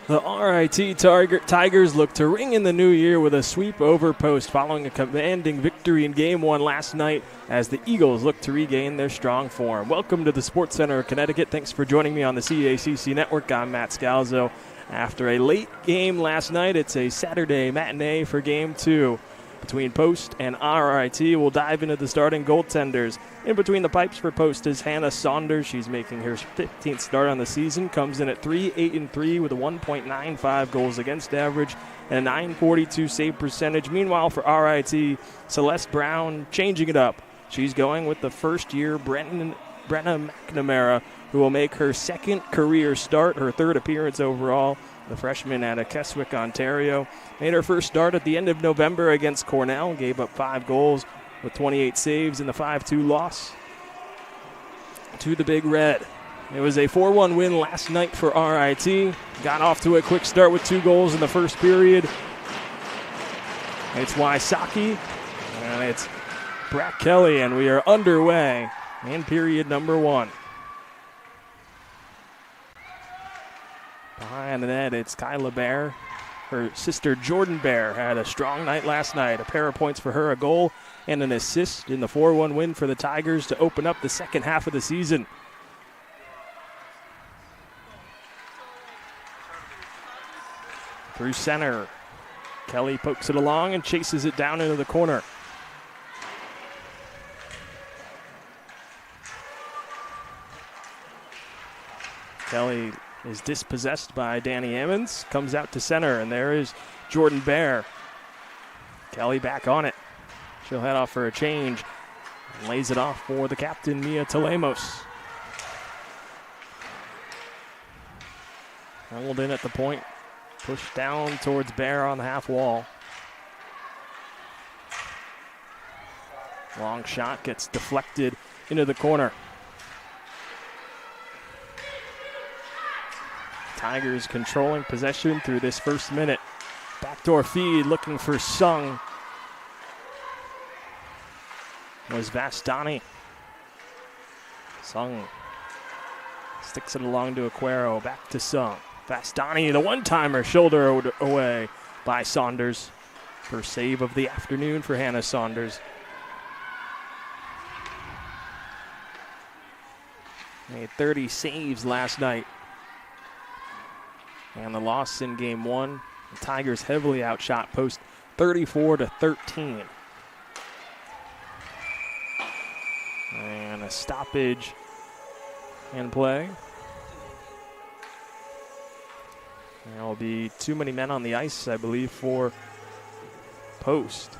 The RIT Tigers look to ring in the new year with a sweep over Post following a commanding victory in Game 1 last night as the Eagles look to regain their strong form. Welcome to the Sports Center of Connecticut. Thanks for joining me on the CACC Network. I'm Matt Scalzo. After a late game last night, it's a Saturday matinee for Game 2. Between Post and RIT, we'll dive into the starting goaltenders. In between the pipes for Post is Hannah Saunders. She's making her 15th start on the season. Comes in at 3-8-3 with a 1.95 goals against average and a .942 save percentage. Meanwhile, for RIT, Celeste Brown changing it up. She's going with the first-year Brenna McNamara, who will make her second career start, her third appearance overall. The freshman out of Keswick, Ontario, made her first start at the end of November against Cornell, gave up 5 goals with 28 saves in the 5-2 loss to the Big Red. It was a 4-1 win last night for RIT. Got off to a quick start with 2 goals in the first period. It's Wysocki, and it's Brack Kelly, and we are underway in period number 1. Behind the net, it's Kyla Bear. Her sister Jordan Bear had a strong night last night. A pair of points for her, a goal and an assist in the 4-1 win for the Tigers to open up the second half of the season. Through center, Kelly pokes it along and chases it down into the corner. Kelly is dispossessed by Danny Emmons, comes out to center, and there is Jordan Bear. Kelly back on it. She'll head off for a change and lays it off for the captain, Mia Telemos. Rolled in at the point, pushed down towards Bear on the half wall. Long shot gets deflected into the corner. Tigers controlling possession through this first minute. Backdoor feed looking for Sung. Was Vastani. Sung sticks it along to Aquero. Back to Sung. Vastani, the one-timer, shoulder away by Saunders. First save of the afternoon for Hannah Saunders. Made 30 saves last night. And the loss in Game 1, the Tigers heavily outshot Post 34-13. And a stoppage in play. There will be too many men on the ice, I believe, for Post.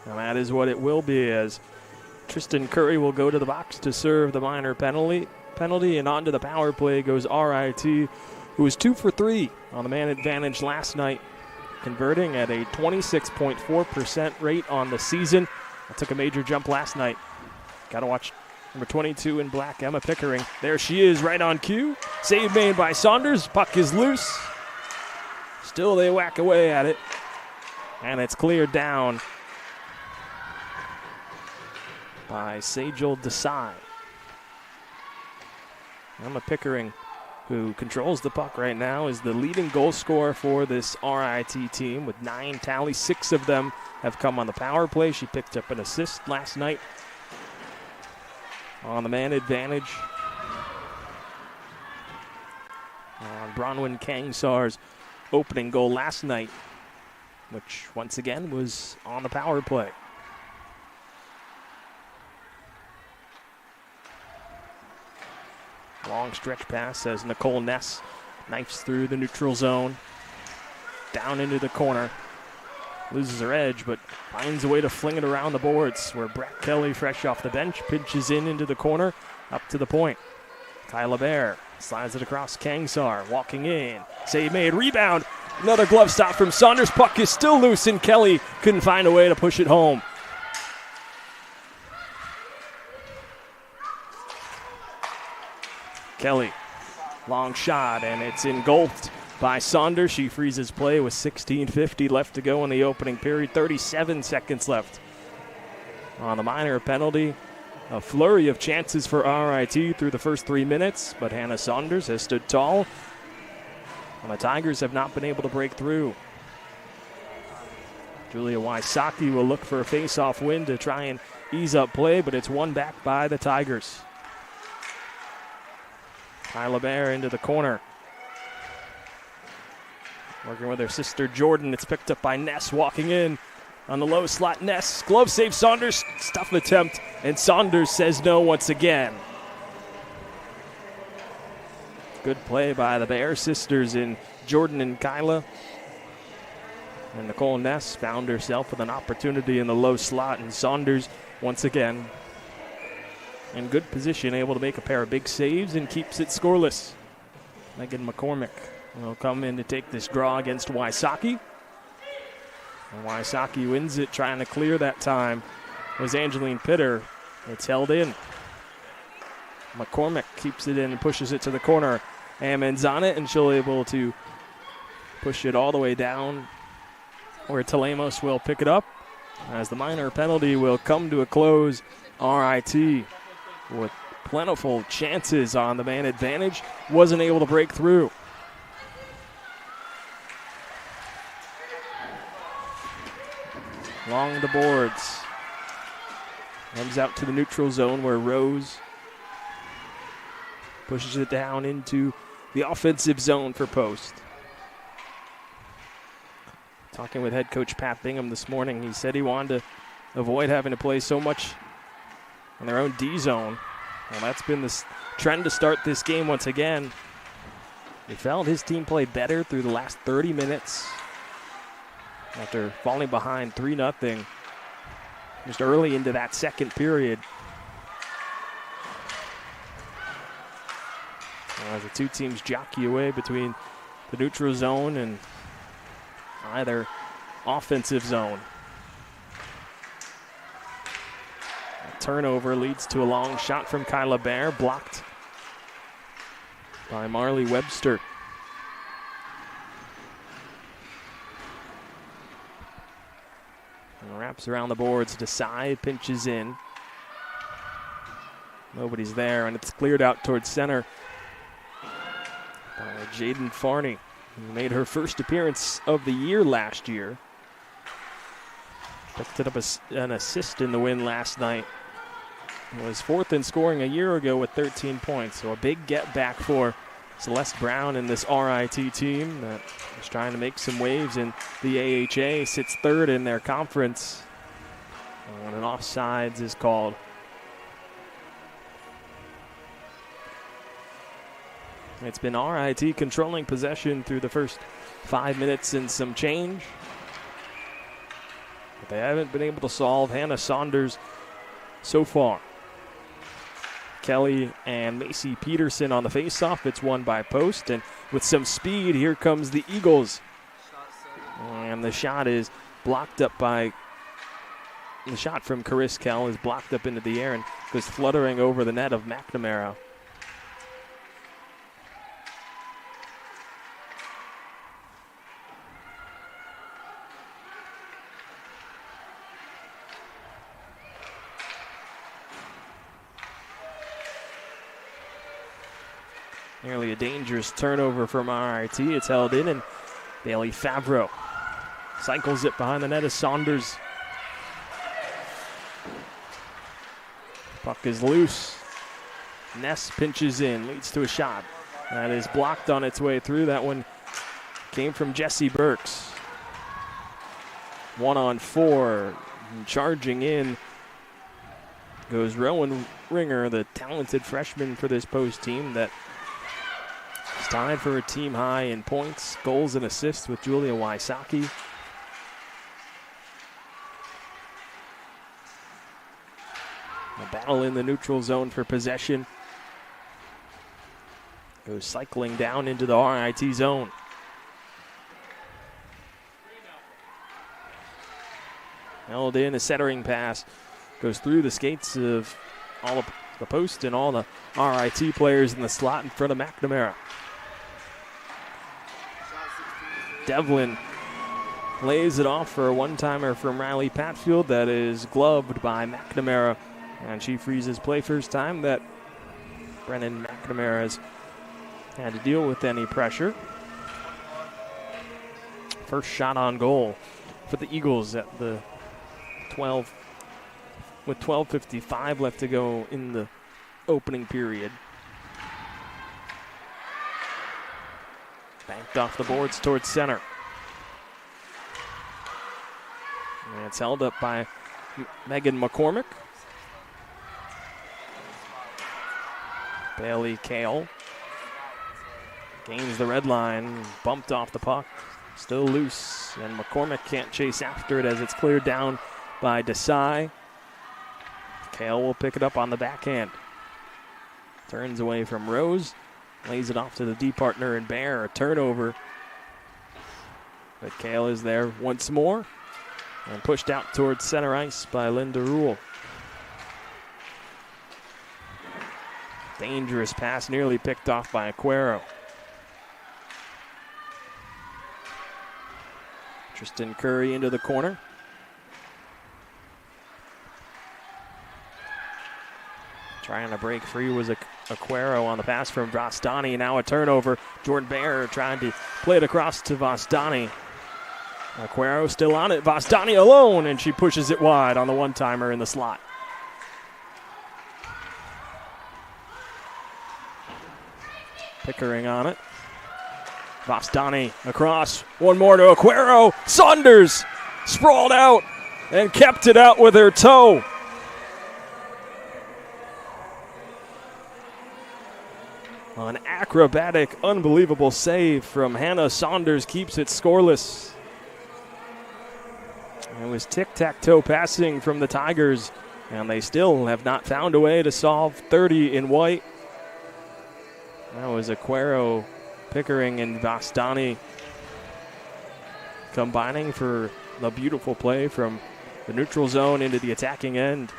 And that is what it will be, as Tristan Curry will go to the box to serve the minor penalty, and onto the power play goes RIT, who was 2 for 3 on the man advantage last night, converting at a 26.4% rate on the season. That took a major jump last night. Got to watch number 22 in black, Emma Pickering. There she is, right on cue. Save made by Saunders. Puck is loose. Still they whack away at it, and it's cleared down by Sajal Desai. Emma Pickering, who controls the puck right now, is the leading goal scorer for this RIT team with 9 tallies. 6 of them have come on the power play. She picked up an assist last night on the man advantage on Bronwyn Kangsar's opening goal last night, which once again was on the power play. Long stretch pass as Nicole Ness knifes through the neutral zone, down into the corner. Loses her edge, but finds a way to fling it around the boards, where Brack Kelly, fresh off the bench, pinches into the corner, up to the point. Kyla Bear slides it across Kangsar, walking in. Save made, rebound. Another glove stop from Saunders. Puck is still loose, and Kelly couldn't find a way to push it home. Kelly, long shot, and it's engulfed by Saunders. She freezes play with 16:50 left to go in the opening period. 37 seconds left on the minor penalty. A flurry of chances for RIT through the first 3 minutes, but Hannah Saunders has stood tall, and the Tigers have not been able to break through. Julia Wysocki will look for a face-off win to try and ease up play, but it's won back by the Tigers. Kyla Bear into the corner. Working with her sister Jordan. It's picked up by Ness walking in on the low slot. Ness, glove save Saunders, stuff attempt, and Saunders says no once again. Good play by the Bear sisters in Jordan and Kyla. And Nicole Ness found herself with an opportunity in the low slot, and Saunders once again in good position, able to make a pair of big saves and keeps it scoreless. Megan McCormick will come in to take this draw against Wysocki. And Wysocki wins it, trying to clear that time was Angeline Pitter. It's held in. McCormick keeps it in and pushes it to the corner. Ammons on it, and she'll be able to push it all the way down where Telemos will pick it up as the minor penalty will come to a close. RIT with plentiful chances on the man advantage wasn't able to break through. Along the boards. Comes out to the neutral zone where Rose pushes it down into the offensive zone for post. Talking with head coach Pat Bingham this morning, he said he wanted to avoid having to play so much in their own D zone. Well, that's been the trend to start this game once again. He felt his team played better through the last 30 minutes after falling behind 3-0 just early into that second period. As the two teams jockey away between the neutral zone and either offensive zone. A turnover leads to a long shot from Kyla Bear, blocked by Marley Webster. And wraps around the boards to side, pinches in. Nobody's there, and it's cleared out towards center by Jaden Farney, who made her first appearance of the year last year. Picked it up an assist in the win last night. Was fourth in scoring a year ago with 13 points. So a big get back for Celeste Brown and this RIT team that is trying to make some waves in the AHA. Sits third in their conference. And an offsides is called. It's been RIT controlling possession through the first 5 minutes and some change. But they haven't been able to solve Hannah Saunders so far. Kelly and Macy Peterson on the faceoff. It's won by post. And with some speed, here comes the Eagles. And the shot is blocked up by... The shot from Caris Kell is blocked up into the air and goes fluttering over the net of McNamara. Nearly a dangerous turnover from RIT. It's held in, and Bailey Favreau cycles it behind the net as Saunders. Puck is loose. Ness pinches in, leads to a shot. That is blocked on its way through. That one came from Jessie Burks. 1-on-4, charging in goes Rowan Ringer, the talented freshman for this post team that is tied for a team high in points, goals, and assists with Julia Wysocki. A battle in the neutral zone for possession. Goes cycling down into the RIT zone. Held in, a centering pass. Goes through the skates of all of the post and all the RIT players in the slot in front of McNamara. Devlin lays it off for a one-timer from Riley Patfield that is gloved by McNamara. And she freezes play. First time that Brennan McNamara has had to deal with any pressure. First shot on goal for the Eagles at the 12, with 12:55 left to go in the opening period. Banked off the boards towards center. And it's held up by Megan McCormick. Bailey Kale gains the red line, bumped off the puck, still loose, and McCormick can't chase after it as it's cleared down by Desai. Kale will pick it up on the backhand. Turns away from Rose, lays it off to the D partner and Bear, a turnover. But Kale is there once more and pushed out towards center ice by Linda Rule. Dangerous pass, nearly picked off by Aquero. Tristan Curry into the corner. Trying to break free was Aquero on the pass from Vostani. Now a turnover. Jordan Bear trying to play it across to Vostani. Aquero still on it. Vostani alone, and she pushes it wide on the one-timer in the slot. Pickering on it. Vostani across. One more to Aquero. Saunders sprawled out and kept it out with her toe. An acrobatic, unbelievable save from Hannah Saunders keeps it scoreless. It was tic-tac-toe passing from the Tigers, and they still have not found a way to solve 30 in white. That was Aquero, Pickering, and Vostani combining for the beautiful play from the neutral zone into the attacking end.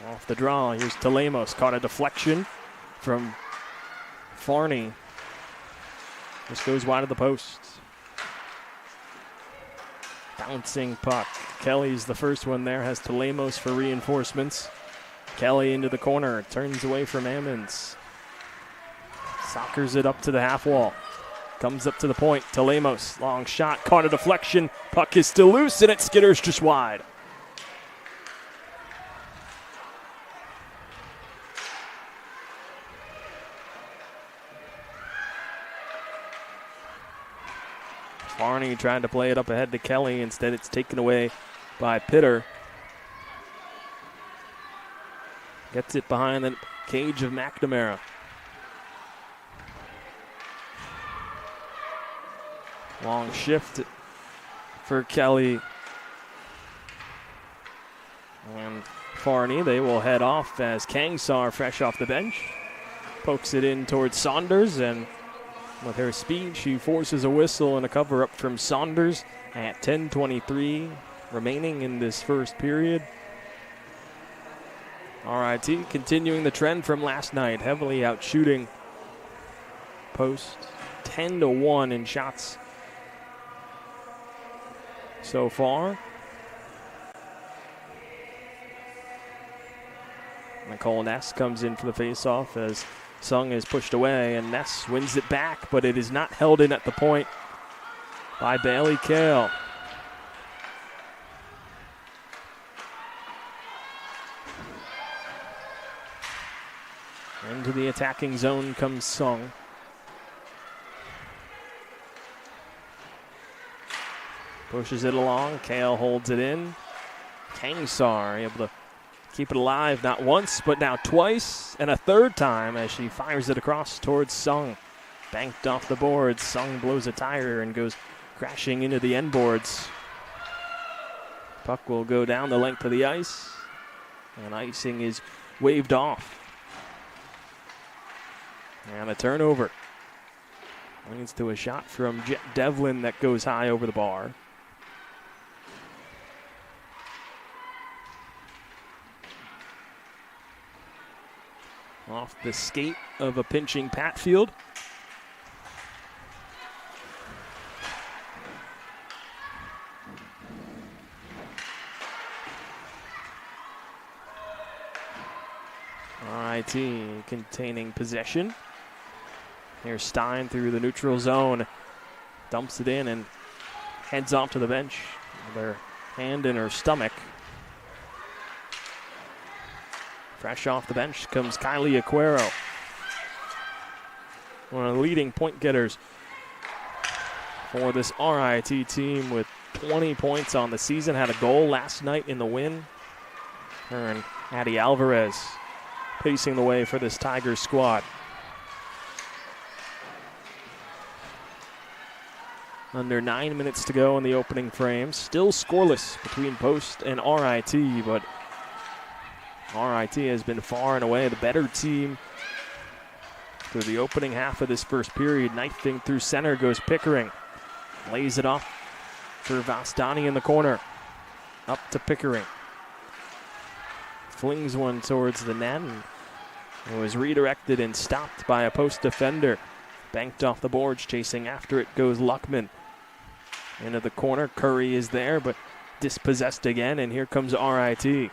Off the draw, here's Telemos, caught a deflection from Farney. This goes wide of the post. Bouncing puck. Kelly's the first one there, has Telemos for reinforcements. Kelly into the corner, turns away from Ammons. Sockers it up to the half wall. Comes up to the point, Telemos, long shot, caught a deflection. Puck is still loose and it skitters just wide. Farney trying to play it up ahead to Kelly. Instead, it's taken away by Pitter. Gets it behind the cage of McNamara. Long shift for Kelly and Farney. They will head off as Kangsar, fresh off the bench, pokes it in towards Saunders, and with her speed, she forces a whistle and a cover-up from Saunders at 10:23 remaining in this first period. RIT continuing the trend from last night, heavily outshooting Post, 10-1 in shots so far. Nicole Ness comes in for the faceoff as Sung is pushed away, and Ness wins it back, but it is not held in at the point by Bailey Kale. Into the attacking zone comes Sung. Pushes it along. Kale holds it in. Kangsar able to keep it alive not once, but now twice, and a third time as she fires it across towards Sung. Banked off the boards. Sung blows a tire and goes crashing into the end boards. Puck will go down the length of the ice, and icing is waved off. And a turnover. Leads to a shot from Jet Devlin that goes high over the bar. Off the skate of a pinching Patfield. RIT containing possession. Here's Stein through the neutral zone. Dumps it in and heads off to the bench with her hand in her stomach. Fresh off the bench comes Kylie Aquero, one of the leading point getters for this RIT team with 20 points on the season. Had a goal last night in the win. Her and Addie Alvarez pacing the way for this Tigers squad. Under 9 minutes to go in the opening frame. Still scoreless between Post and RIT, but RIT has been far and away the better team through the opening half of this first period. Knifing through center goes Pickering. Lays it off for Vastani in the corner. Up to Pickering. Flings one towards the net and it was redirected and stopped by a Post defender. Banked off the boards, chasing after it goes Luckman. Into the corner, Curry is there, but dispossessed again, and here comes RIT. Here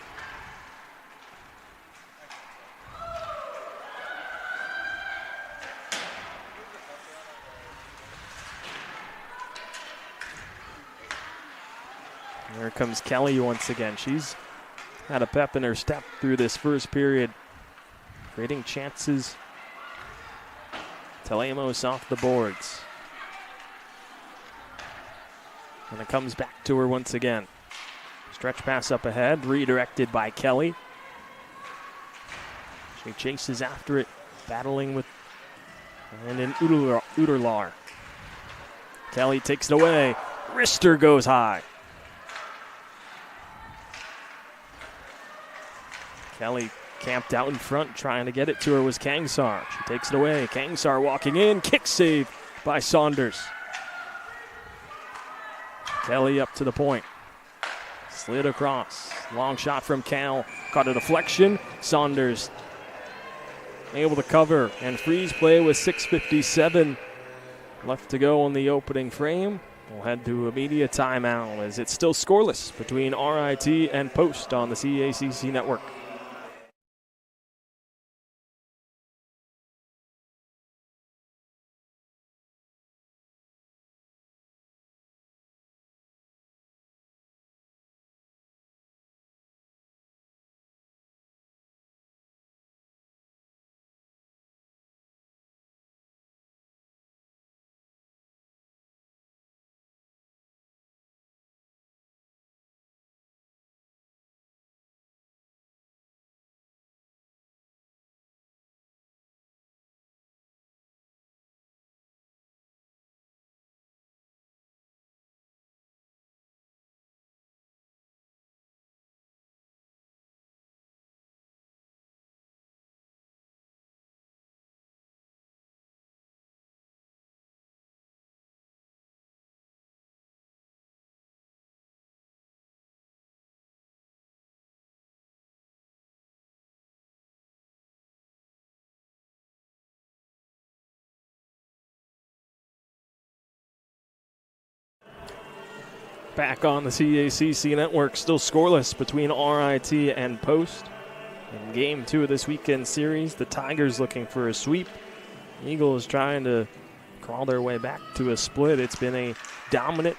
comes Kelly once again. She's had a pep in her step through this first period, creating chances. Telemos off the boards. And it comes back to her once again. Stretch pass up ahead, redirected by Kelly. She chases after it, battling with and in Uderlar. Kelly takes it away. Wrister goes high. Kelly camped out in front, trying to get it to her was Kangsar. She takes it away. Kangsar walking in. Kick save by Saunders. Kelly up to the point. Slid across. Long shot from Cal. Caught a deflection. Saunders able to cover and freeze play with 6:57 left to go in the opening frame. We'll head to a media timeout as it's still scoreless between RIT and Post on the CACC network. Back on the CACC network, still scoreless between RIT and Post. In game 2 of this weekend series, the Tigers looking for a sweep. Eagles trying to crawl their way back to a split. It's been a dominant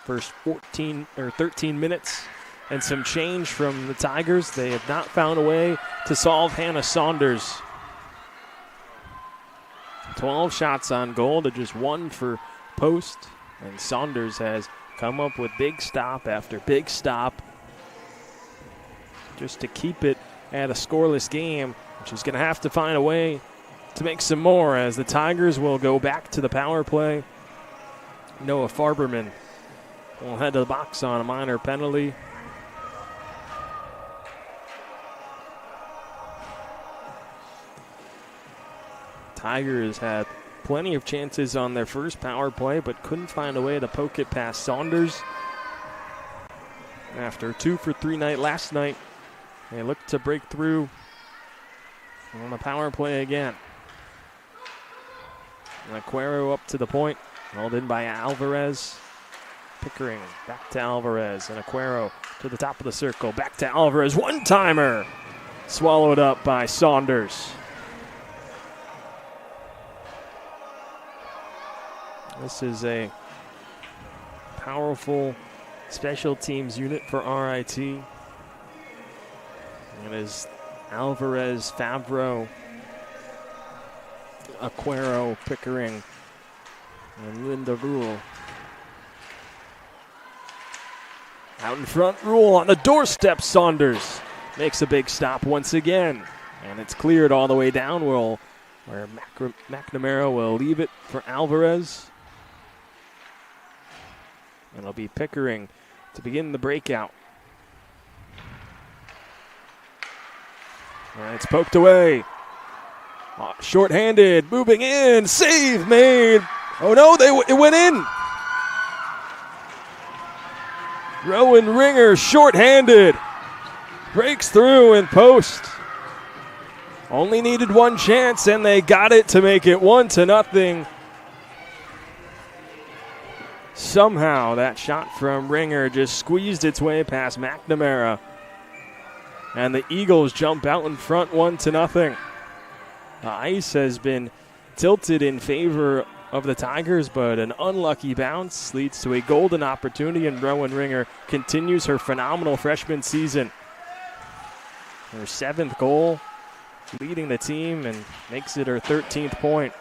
first 14 or 13 minutes and some change from the Tigers. They have not found a way to solve Hannah Saunders. 12 shots on goal to just 1 for Post, and Saunders has come up with big stop after big stop just to keep it at a scoreless game. She's going to have to find a way to make some more as the Tigers will go back to the power play. Noah Farberman will head to the box on a minor penalty. Tigers had plenty of chances on their first power play, but couldn't find a way to poke it past Saunders. After a 2 for 3 night last night, they looked to break through on the power play again. And Aquero up to the point, held in by Alvarez. Pickering back to Alvarez, and Aquero to the top of the circle, back to Alvarez, one-timer. swallowed up by Saunders. This is a powerful special teams unit for RIT. It is Alvarez, Favreau, Aquero, Pickering, and Linda Rule. Out in front, Rule on the doorstep. Saunders makes a big stop once again. And it's cleared all the way down where McNamara will leave it for Alvarez. And it'll be Pickering to begin the breakout. All right, it's poked away. Short-handed, moving in, save made. Oh no, it went in. Rowan Ringer, short-handed, breaks through in post. Only needed one chance, and they got it to make it 1-0. Somehow that shot from Ringer just squeezed its way past McNamara. And the Eagles jump out in front 1-0. The ice has been tilted in favor of the Tigers, but an unlucky bounce leads to a golden opportunity, and Rowan Ringer continues her phenomenal freshman season. Her 7th goal, leading the team, and makes it her 13th point.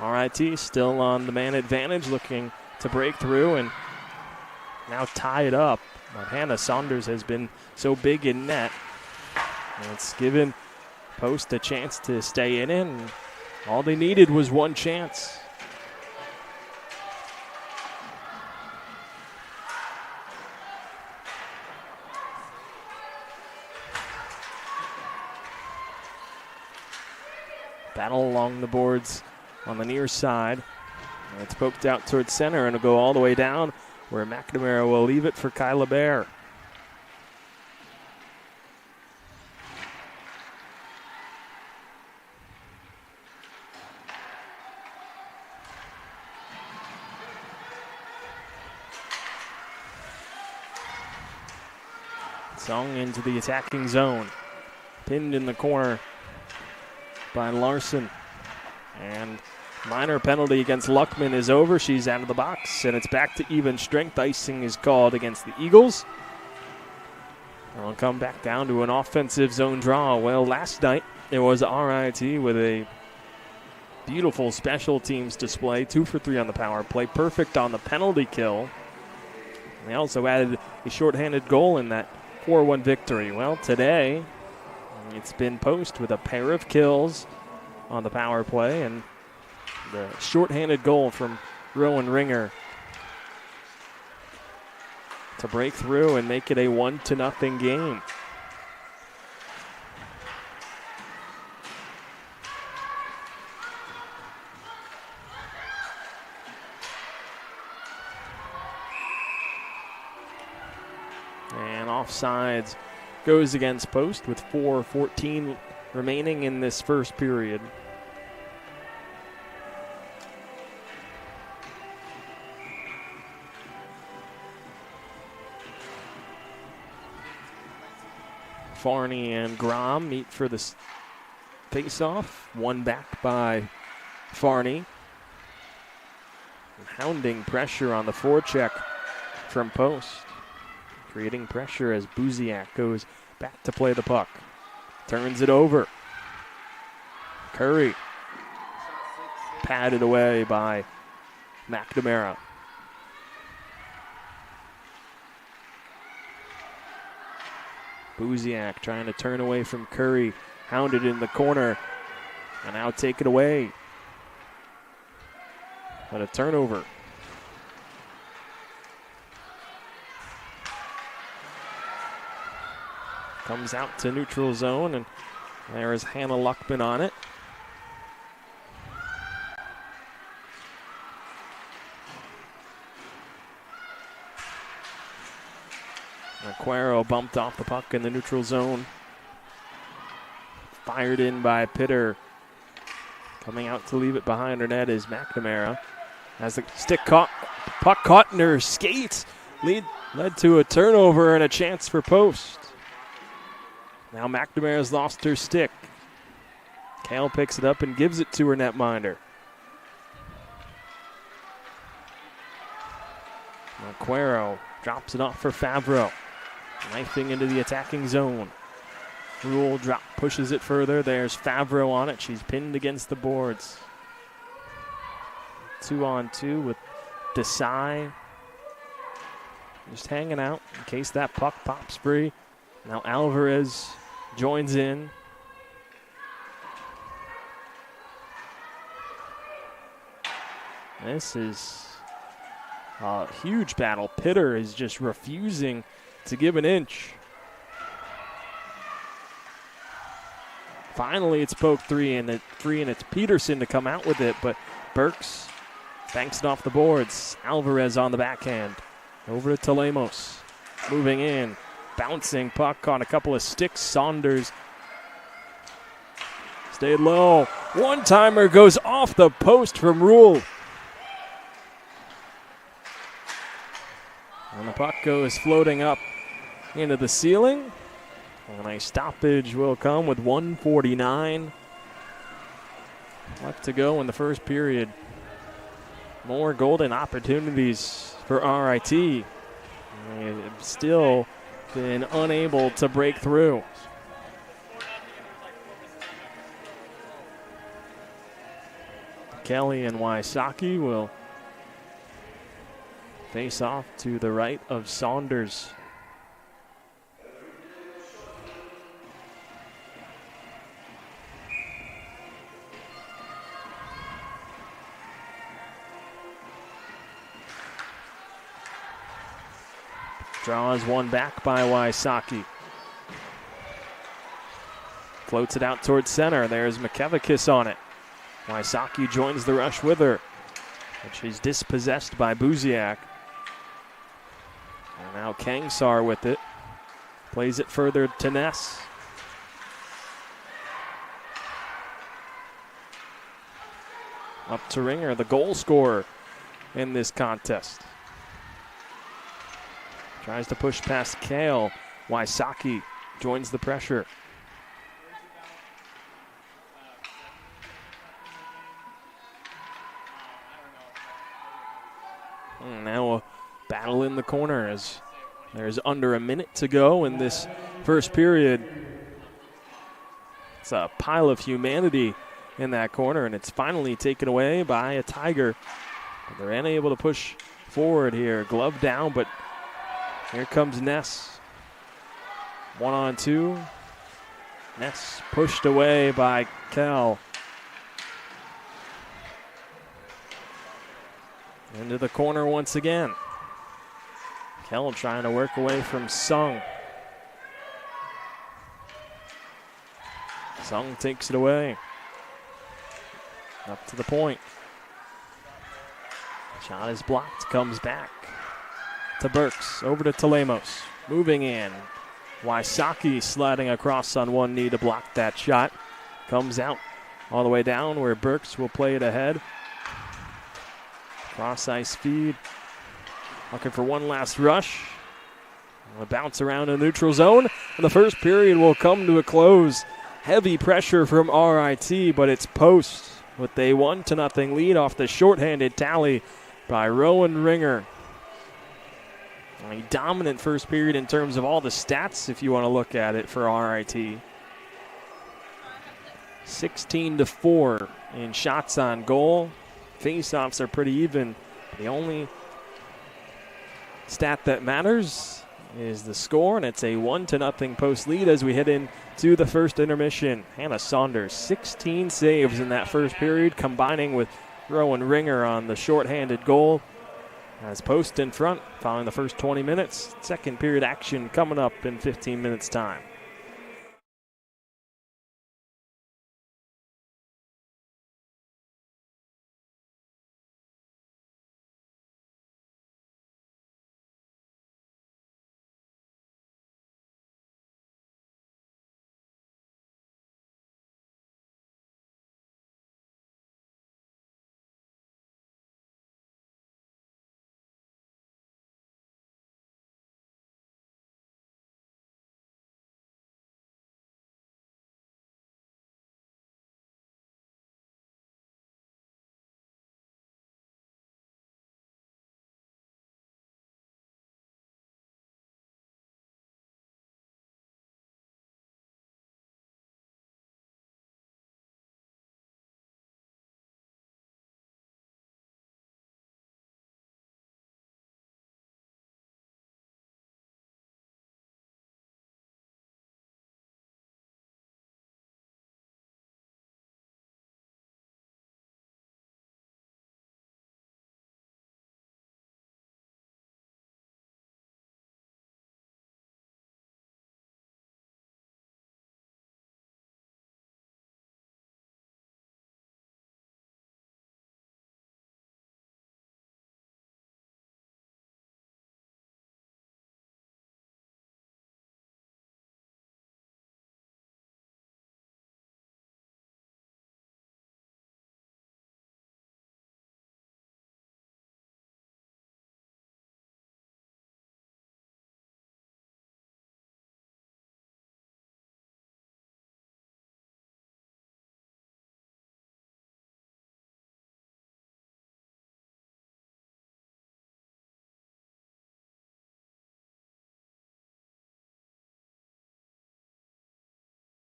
RIT still on the man advantage, looking to break through and now tie it up. But Hannah Saunders has been so big in net. And it's given Post a chance to stay in it. And all they needed was one chance. Battle along the boards on the near side. And it's poked out towards center and it'll go all the way down where McNamara will leave it for Kyla Bear. Song into the attacking zone. Pinned in the corner by Larson. And minor penalty against Luckman is over. She's out of the box, and it's back to even strength. Icing is called against the Eagles. I'll come back down to an offensive zone draw. Well, last night it was RIT with a beautiful special teams display. 2 for 3 on the power play. Perfect on the penalty kill. And they also added a shorthanded goal in that 4-1 victory. Well, today it's been Post with a pair of kills on the power play and the shorthanded goal from Rowan Ringer to break through and make it a 1-0 game. And offsides goes against Post with 4:14 remaining in this first period. Farney and Grom meet for the face-off. One back by Farney. And hounding pressure on the forecheck from Post. Creating pressure as Buziak goes back to play the puck. Turns it over. Curry. Padded away by McNamara. Buziak trying to turn away from Curry. Hounded in the corner. And now take it away. But a turnover. Comes out to neutral zone, and there is Hannah Luckman on it. Aquero bumped off the puck in the neutral zone. Fired in by Pitter. Coming out to leave it behind her net is McNamara. As the puck caught in her skates. led to a turnover and a chance for post. Now McNamara's lost her stick. Kale picks it up and gives it to her netminder. Marquero drops it off for Favreau. Knifing into the attacking zone. Rule pushes it further. There's Favreau on it. She's pinned against the boards. 2-on-2 with Desai. Just hanging out in case that puck pops free. Now Alvarez joins in. This is a huge battle. Pitter is just refusing to give an inch. Finally, it's poke three, and it's Peterson to come out with it, but Burks banks it off the boards. Alvarez on the backhand. Over to Telemos. Moving in. Bouncing puck on a couple of sticks. Saunders stayed low. One-timer goes off the post from Rule. And the puck goes floating up into the ceiling. And a stoppage will come with 1:49 left to go in the first period. More golden opportunities for RIT. They've still been unable to break through. Kelly and Wysocki will face off to the right of Saunders. Draws one back by Wysocki. Floats it out towards center. There's McKevikis on it. Wysocki joins the rush with her. But she's dispossessed by Buziak. And now Kangsar with it. Plays it further to Ness. Up to Ringer, the goal scorer in this contest. Tries to push past Kale. Wysocki joins the pressure. And now a battle in the corner as there's under a minute to go in this first period. It's a pile of humanity in that corner, and it's finally taken away by a Tiger. But they're unable to push forward here. Glove down, but here comes Ness. 1-on-2. Ness pushed away by Kel. Into the corner once again. Kel trying to work away from Sung. Sung takes it away. Up to the point. Shot is blocked, comes back to Burks, over to Telemos. Moving in. Wysocki sliding across on one knee to block that shot. Comes out all the way down where Burks will play it ahead. Cross ice feed. Looking for one last rush. A bounce around the neutral zone. And the first period will come to a close. Heavy pressure from RIT, but it's post with a 1-0 lead off the shorthanded tally by Rowan Ringer. A dominant first period in terms of all the stats, if you want to look at it, for RIT. 16-4 in shots on goal. Faceoffs are pretty even. The only stat that matters is the score, and it's a 1-0 post lead as we head into the first intermission. Hannah Saunders, 16 saves in that first period, combining with Rowan Ringer on the shorthanded goal. As post in front following the first 20 minutes. Second period action coming up in 15 minutes time.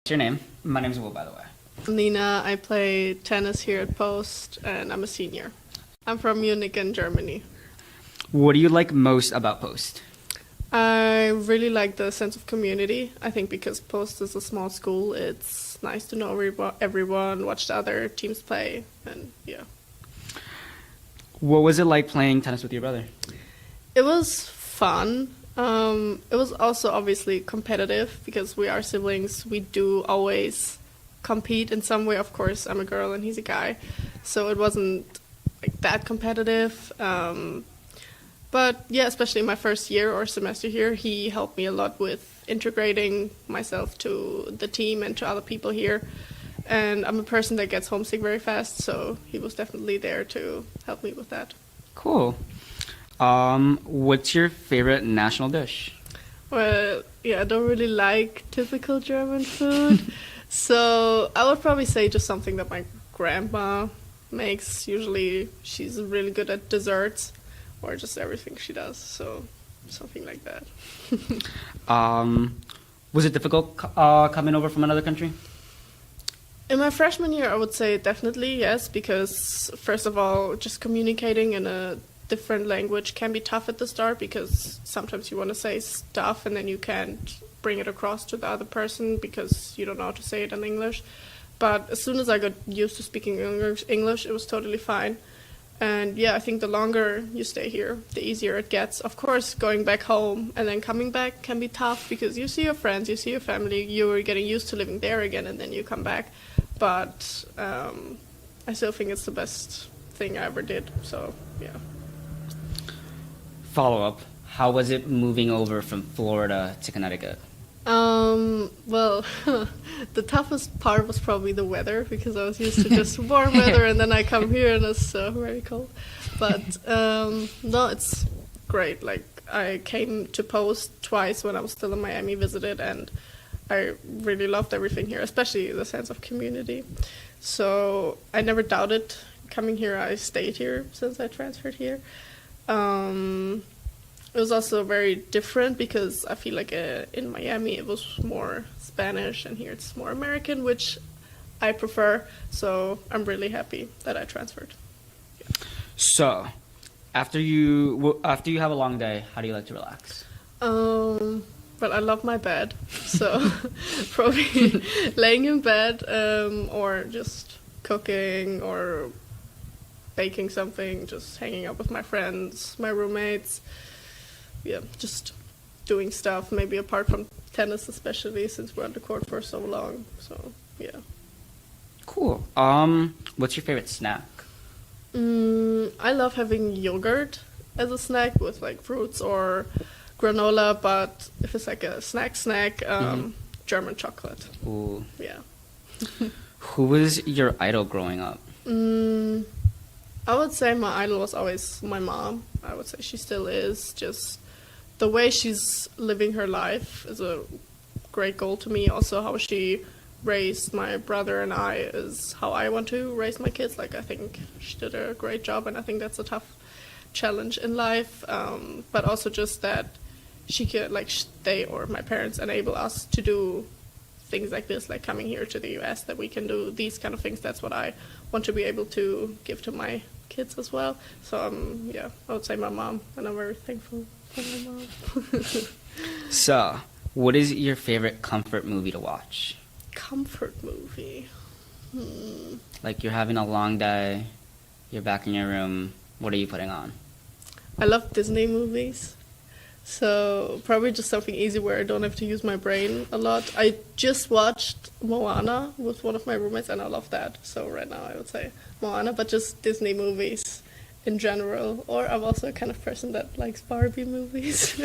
What's your name? My name's Will, by the way. Nina, I play tennis here at Post, and I'm a senior. I'm from Munich in Germany. What do you like most about Post? I really like the sense of community. I think because Post is a small school, it's nice to know everyone, watch the other teams play, and yeah. What was it like playing tennis with your brother? It was fun. It was also obviously competitive because we are siblings. We do always compete in some way. Of course, I'm a girl and he's a guy, so it wasn't like that competitive. But yeah, especially in my first year or semester here, he helped me a lot with integrating myself to the team and to other people here. And I'm a person that gets homesick very fast, so he was definitely there to help me with that. Cool. What's your favorite national dish? Well, yeah, I don't really like typical German food. So I would probably say just something that my grandma makes. Usually she's really good at desserts or just everything she does. So something like that. Was it difficult coming over from another country? In my freshman year, I would say definitely yes, because first of all, just communicating in a different language can be tough at the start because sometimes you want to say stuff and then you can't bring it across to the other person because you don't know how to say it in English. But as soon as I got used to speaking English, it was totally fine. And yeah, I think the longer you stay here, the easier it gets. Of course, going back home and then coming back can be tough because you see your friends, you see your family, you're getting used to living there again and then you come back. But I still think it's the best thing I ever did, so yeah. Follow-up. How was it moving over from Florida to Connecticut? Well, the toughest part was probably the weather because I was used to just warm weather and then I come here and it's very cold. But no, it's great. Like I came to Post twice when I was still in Miami, visited, and I really loved everything here, especially the sense of community. So I never doubted coming here. I stayed here since I transferred here. It was also very different because I feel like in Miami it was more Spanish and here it's more American, which I prefer. So I'm really happy that I transferred. Yeah. So, after you have a long day, how do you like to relax? Well, I love my bed, so probably laying in bed or just cooking or baking something, just hanging out with my friends, my roommates. Yeah, just doing stuff, maybe apart from tennis, especially since we're on the court for so long. So, yeah. Cool. What's your favorite snack? I love having yogurt as a snack with like fruits or granola, but if it's like a snack, German chocolate. Ooh. Yeah. Who was your idol growing up? I would say my idol was always my mom. I would say she still is. Just the way she's living her life is a great goal to me. Also, how she raised my brother and I is how I want to raise my kids. Like, I think she did a great job, and I think that's a tough challenge in life. But also just that she could, like, they or my parents enable us to do things like this, like coming here to the US, that we can do these kind of things. That's what I want to be able to give to my kids as well. So, yeah, I would say my mom, and I'm very thankful for my mom. So, what is your favorite comfort movie to watch? Comfort movie? Like you're having a long day, you're back in your room, what are you putting on? I love Disney movies. So probably just something easy where I don't have to use my brain a lot. I just watched Moana with one of my roommates and I love that. So right now I would say Moana, but just Disney movies in general. Or I'm also a kind of person that likes Barbie movies.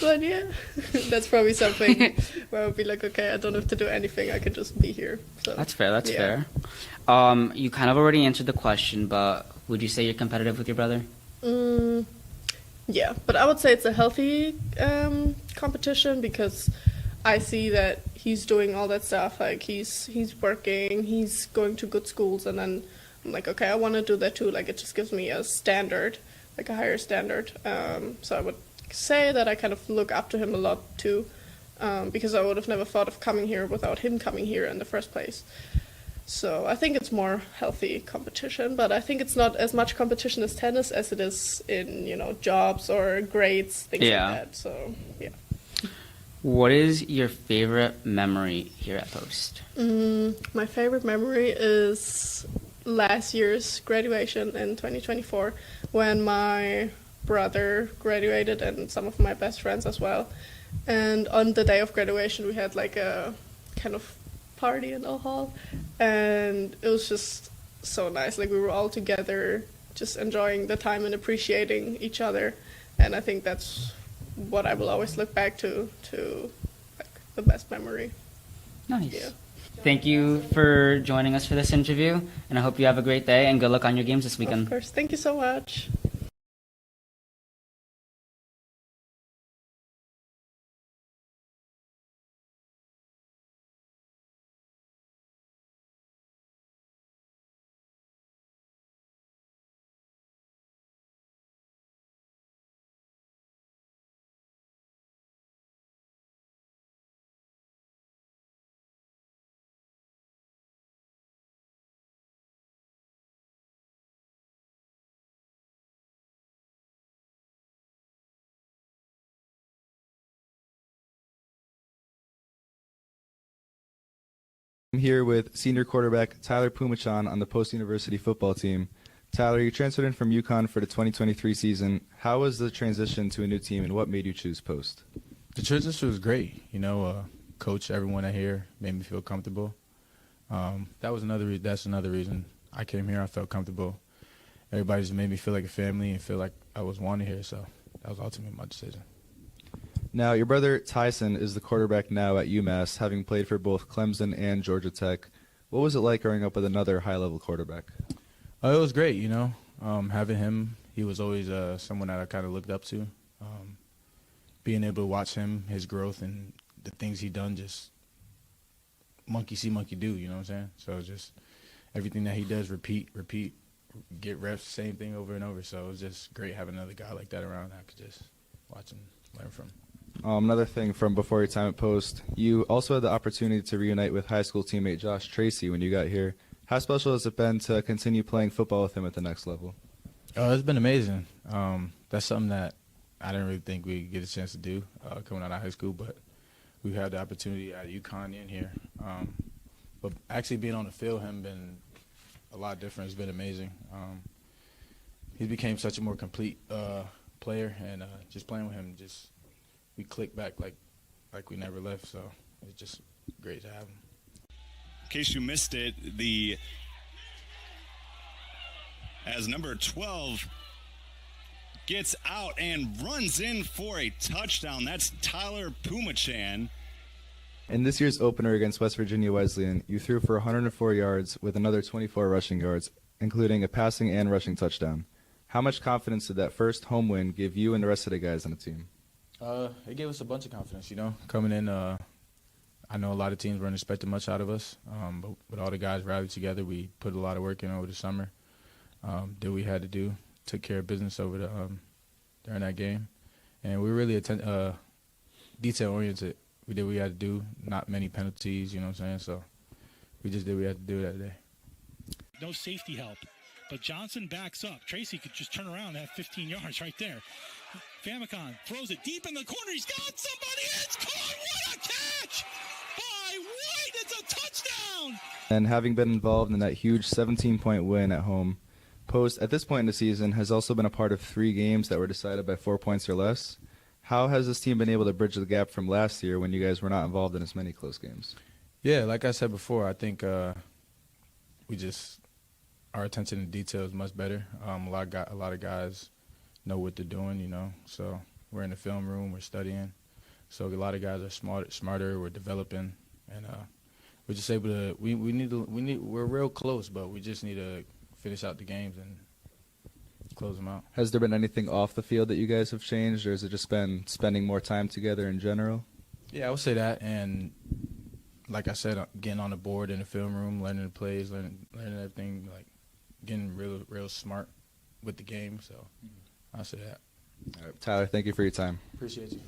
But yeah, that's probably something where I would be like, okay, I don't have to do anything. I can just be here. So That's fair, that's fair. You kind of already answered the question, but would you say you're competitive with your brother? Yeah, but I would say it's a healthy competition because I see that he's doing all that stuff. Like he's working, he's going to good schools, and then I'm like, okay, I want to do that too. Like it just gives me a standard, like a higher standard. So I would say that I kind of look up to him a lot too. because I would have never thought of coming here without him coming here in the first place. So I think it's more healthy competition, but I think it's not as much competition as tennis as it is in, jobs or grades, things like that. So, yeah. What is your favorite memory here at Post? My favorite memory is last year's graduation in 2024 when my brother graduated and some of my best friends as well. And on the day of graduation, we had like a kind of party in the hall, and it was just so nice. Like we were all together, just enjoying the time and appreciating each other. And I think that's what I will always look back to like the best memory. Nice. Yeah. Thank you for joining us for this interview, and I hope you have a great day and good luck on your games this weekend. Of course. Thank you so much. I'm here with senior quarterback Tyler Pumachan on the Post University football team. Tyler, you transferred in from UConn for the 2023 season. How was the transition to a new team, and what made you choose Post? The transition was great. Coach, everyone out here made me feel comfortable. That's another reason I came here. I felt comfortable. Everybody just made me feel like a family and feel like I was wanted here. So that was ultimately my decision. Now, your brother Tyson is the quarterback now at UMass, having played for both Clemson and Georgia Tech. What was it like growing up with another high-level quarterback? It was great, having him. He was always someone that I kind of looked up to. Being able to watch him, his growth, and the things he done, just monkey see, monkey do, you know what I'm saying? So just everything that he does, repeat, get reps, same thing over and over. So it was just great having another guy like that around that I could just watch and learn from. Another thing from before your time at Post, you also had the opportunity to reunite with high school teammate Josh Tracy when you got here. How special has it been to continue playing football with him at the next level? It's been amazing. That's something that I didn't really think we'd get a chance to do coming out of high school, but we've had the opportunity at UConn in here. But actually being on the field, him been a lot different. It's been amazing. He became such a more complete player, and just playing with him, we clicked back like we never left. So it's just great to have him. In case you missed it, as number 12 gets out and runs in for a touchdown. That's Tyler Pumachan. In this year's opener against West Virginia Wesleyan, you threw for 104 yards with another 24 rushing yards, including a passing and rushing touchdown. How much confidence did that first home win give you and the rest of the guys on the team? It gave us a bunch of confidence, coming in. I know a lot of teams weren't expecting much out of us, but with all the guys rallied together, we put a lot of work in over the summer. Did what we had to do, took care of business over during that game, and we were really detail oriented. We did what we had to do, not many penalties, you know what I'm saying? So we just did what we had to do that day. No safety help, but Johnson backs up. Tracy could just turn around and have 15 yards right there. Famicon throws it deep in the corner. He's got somebody. It's caught. What a catch by White. It's a touchdown. And having been involved in that huge 17-point win at home, Post, at this point in the season, has also been a part of 3 games that were decided by 4 points or less. How has this team been able to bridge the gap from last year when you guys were not involved in as many close games? Yeah, like I said before, I think our attention to detail is much better. A lot of guys know what they're doing, So we're in the film room, we're studying. So a lot of guys are smarter, we're developing, and we're just able to. We're real close, but we just need to finish out the games and close them out. Has there been anything off the field that you guys have changed, or has it just been spending more time together in general? Yeah, I would say that, and like I said, getting on the board in the film room, learning the plays, learning everything, like getting real smart with the game. So I'll say that. All right, Tyler, thank you for your time. Appreciate you.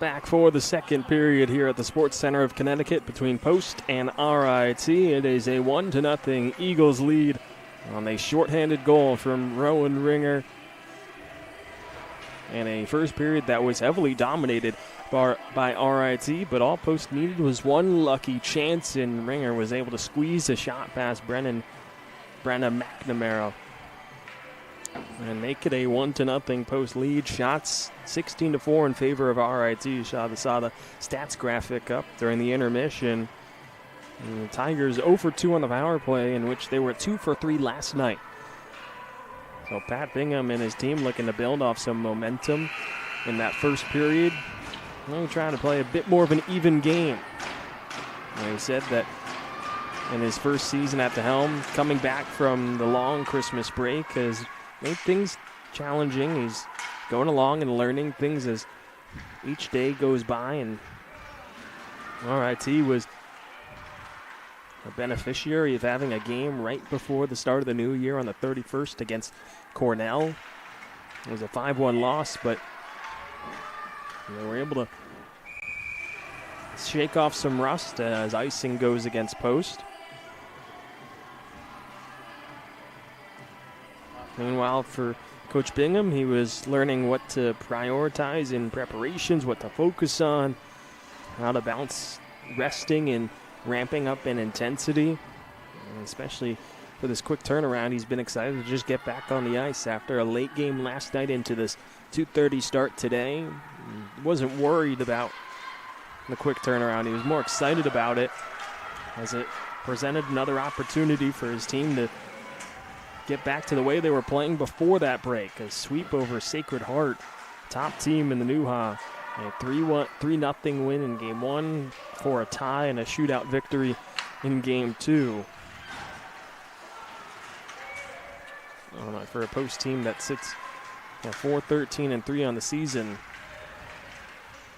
back for the second period here at the Sports Center of Connecticut between Post and RIT. It is a 1-0 Eagles lead on a shorthanded goal from Rowan Ringer. And a first period that was heavily dominated by RIT, but all Post needed was one lucky chance, and Ringer was able to squeeze a shot past Brenna McNamara and make it a 1-0 Post lead. Shots 16-4 in favor of RIT. You saw the stats graphic up during the intermission. And the Tigers 0 for 2 on the power play, in which they were 2 for 3 last night. So Pat Bingham and his team looking to build off some momentum in that first period. Really trying to play a bit more of an even game. And he said that in his first season at the helm, coming back from the long Christmas break, has made things challenging. He's going along and learning things as each day goes by, and RIT was a beneficiary of having a game right before the start of the new year on the 31st against Cornell. It was a 5-1 loss, but they were able to shake off some rust as icing goes against Post. Meanwhile, for Coach Bingham, he was learning what to prioritize in preparations, what to focus on, how to balance resting and ramping up in intensity. And especially for this quick turnaround, he's been excited to just get back on the ice after a late game last night into this 2:30 start today. He wasn't worried about the quick turnaround. He was more excited about it as it presented another opportunity for his team to get back to the way they were playing before that break. A sweep over Sacred Heart, top team in the Newha. A 3-0 win in Game 1 for a tie and a shootout victory in Game 2. For a Post team that sits at 4-13-3 on the season.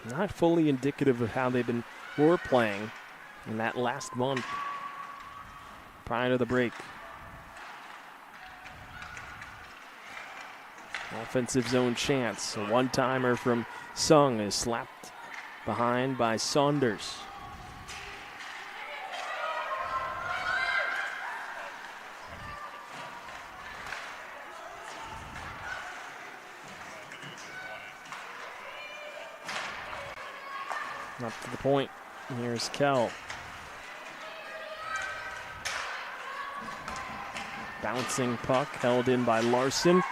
Not fully indicative of how they were playing in that last month prior to the break. Offensive zone chance. A one-timer from Sung is slapped behind by Saunders. Up to the point. Here's Kell. Bouncing puck held in by Larson.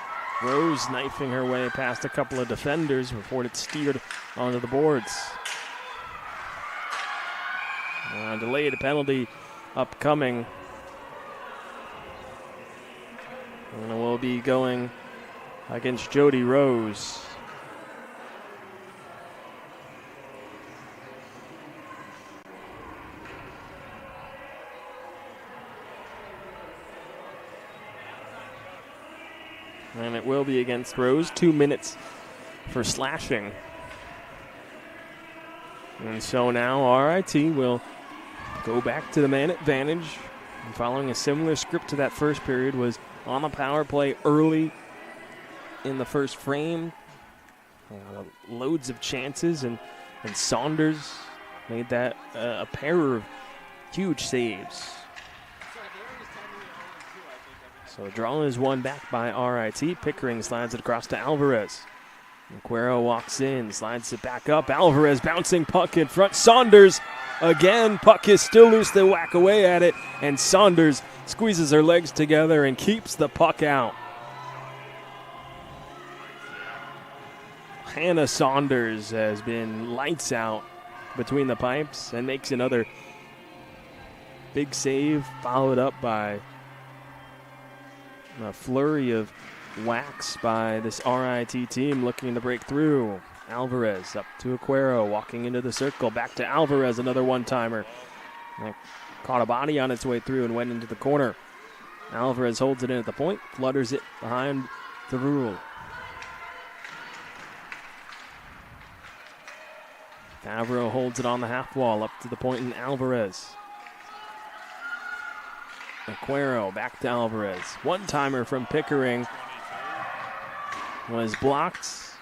Rose knifing her way past a couple of defenders before it's steered onto the boards. Delayed penalty upcoming. And we'll be going against Jody Rose. And it will be against Rose. 2 minutes for slashing. And so now RIT will go back to the man advantage. And following a similar script to that first period, was on the power play early in the first frame. Loads of chances, and Saunders made that a pair of huge saves. So the draw is won back by RIT. Pickering slides it across to Alvarez. Cuero walks in, slides it back up. Alvarez bouncing puck in front. Saunders again. Puck is still loose. They whack away at it. And Saunders squeezes her legs together and keeps the puck out. Hannah Saunders has been lights out between the pipes and makes another big save, followed up by a flurry of whacks by this RIT team looking to break through. Alvarez up to Aquero, walking into the circle. Back to Alvarez, another one-timer. Caught a body on its way through and went into the corner. Alvarez holds it in at the point, flutters it behind the rule. Favreau holds it on the half wall, up to the point in Alvarez. Aquero back to Alvarez. One-timer from Pickering was blocked.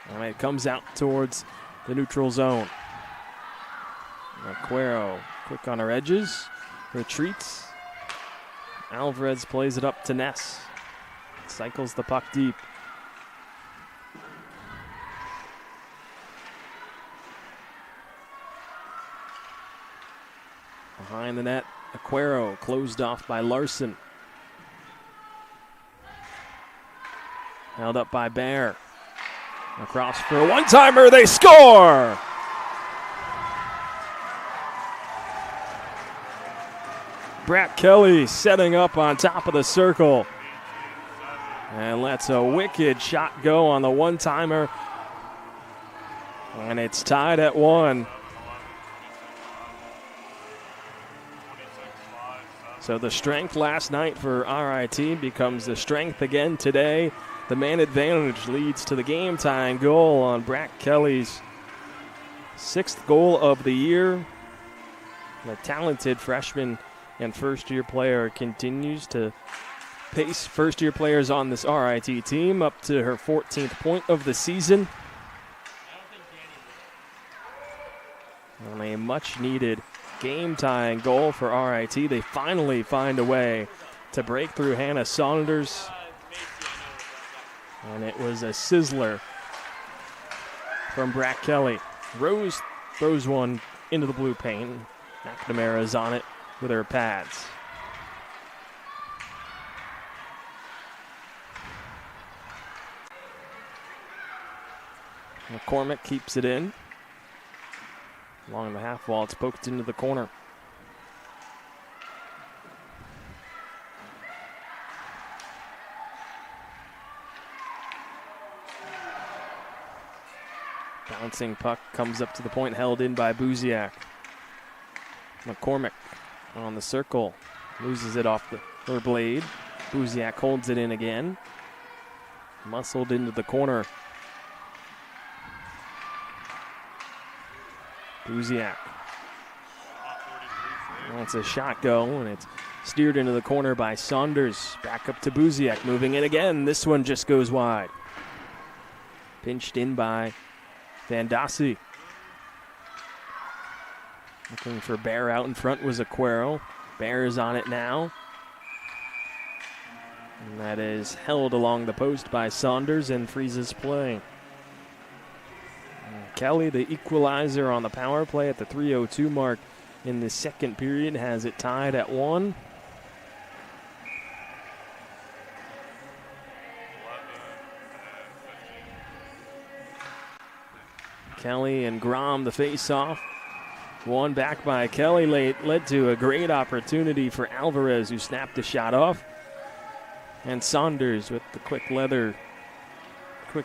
And it comes out towards the neutral zone. Aguero quick on her edges, retreats. Alvarez plays it up to Ness. Cycles the puck deep. Behind the net, Aguero closed off by Larson. Held up by Bear. Across for a one-timer, they score! Brett Kelly setting up on top of the circle. And lets a wicked shot go on the one-timer. And it's tied at 1. So the strength last night for RIT becomes the strength again today. The man advantage leads to the game-tying goal on Brett Kelly's 6th goal of the year. The talented freshman and first-year player continues to pace first-year players on this RIT team up to her 14th point of the season. And a much-needed game-tying goal for RIT. They finally find a way to break through Hannah Saunders. And it was a sizzler from Brett Kelly. Rose throws one into the blue paint. McNamara's on it with her pads. McCormick keeps it in. Along the half wall, it's poked into the corner. Bouncing puck comes up to the point, held in by Buziak. McCormick on the circle, loses it off her blade. Buziak holds it in again. Muscled into the corner. Buziak. That's a shot go, and it's steered into the corner by Saunders. Back up to Buziak, moving in again. This one just goes wide. Pinched in by Vandasi. Looking for Bear out in front was Aguero. Bear is on it now. And that is held along the post by Saunders and freezes play. Kelly, the equalizer on the power play at the 3:02 mark in the second period, has it tied at 1. Kelly and Grom the face-off. One back by Kelly led to a great opportunity for Alvarez, who snapped the shot off. And Saunders with the quick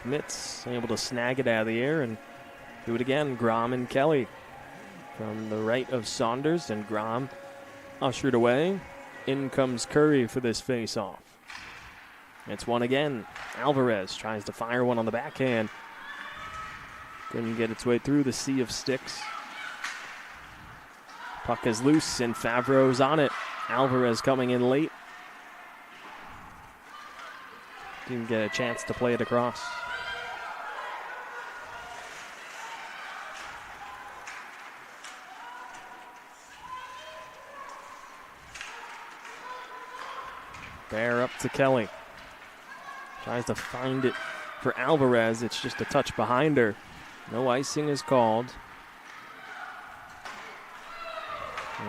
mitts, able to snag it out of the air and do it again. Grom and Kelly from the right of Saunders, and Grom ushered away. In comes Curry for this face-off. It's one again. Alvarez tries to fire one on the backhand. Couldn't get its way through the sea of sticks. Puck is loose, and Favreau's on it. Alvarez coming in late. Didn't get a chance to play it across. Bear up to Kelly. Tries to find it for Alvarez. It's just a touch behind her. No icing is called.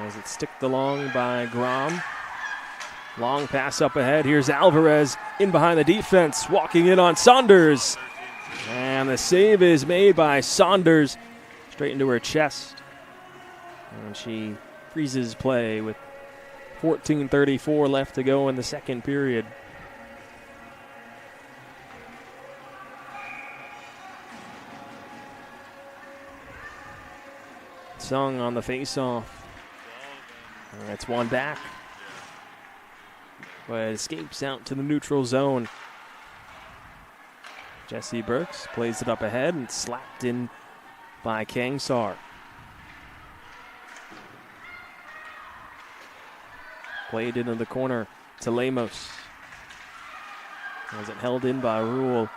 As it's sticked along by Grom. Long pass up ahead. Here's Alvarez in behind the defense, walking in on Saunders. And the save is made by Saunders straight into her chest. And she freezes play with 14:34 left to go in the second period. Sung on the face-off. That's one back. But it escapes out to the neutral zone. Jesse Burks plays it up ahead and slapped in by Kangsar. Played into the corner to Lemos. As it held in by Rule.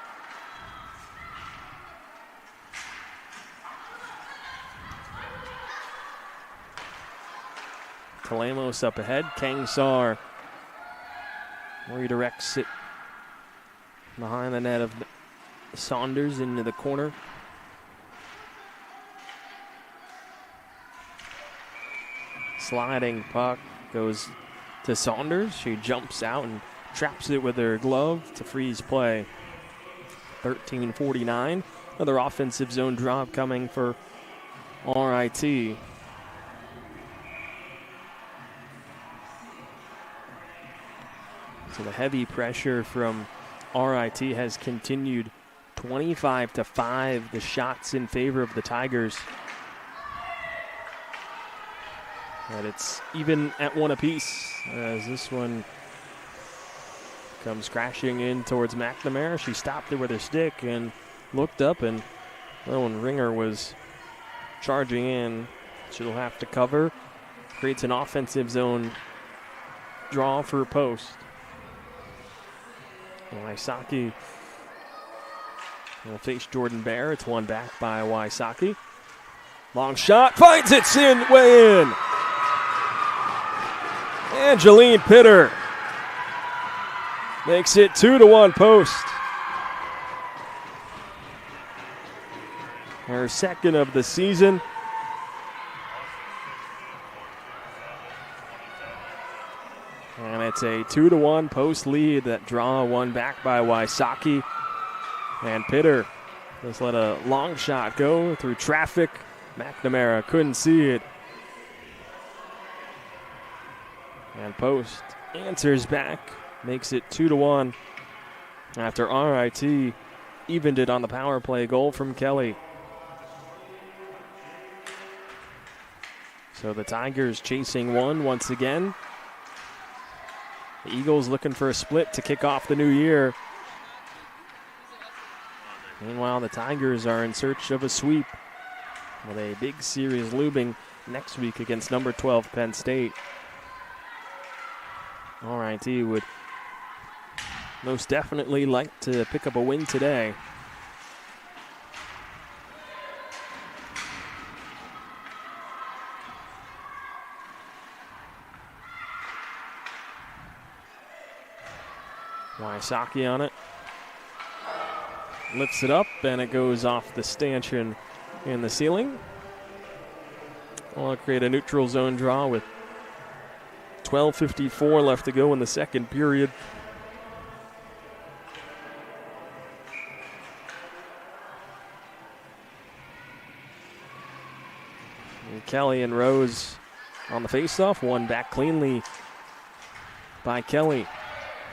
Talamos up ahead. Kangsar redirects it behind the net of Saunders into the corner. Sliding puck goes to Saunders. She jumps out and traps it with her glove to freeze play. 13:49. Another offensive zone drop coming for RIT. So the heavy pressure from RIT has continued. 25-5, the shots in favor of the Tigers. And it's even at one apiece as this one comes crashing in towards McNamara. She stopped it with her stick and looked up, and when Ringer was charging in, she'll have to cover. Creates an offensive zone draw for a post. Wysocki will face Jordan Bear. It's won back by Wysocki. Long shot, finds it way in. Angeline Pitter makes it 2-1 post. Her second of the season. And it's a 2-1 post lead. That draw won back by Wysocki. And Pitter just let a long shot go through traffic. McNamara couldn't see it. And Post answers back, makes it 2-1 after RIT evened it on the power play goal from Kelly. So the Tigers chasing one once again. The Eagles looking for a split to kick off the new year. Meanwhile, the Tigers are in search of a sweep with a big series looming next week against number 12 Penn State. RIT would most definitely like to pick up a win today. Wysocki on it. Lifts it up, and it goes off the stanchion in the ceiling. We'll create a neutral zone draw with 12:54 left to go in the second period. And Kelly and Rose on the faceoff, one back cleanly by Kelly.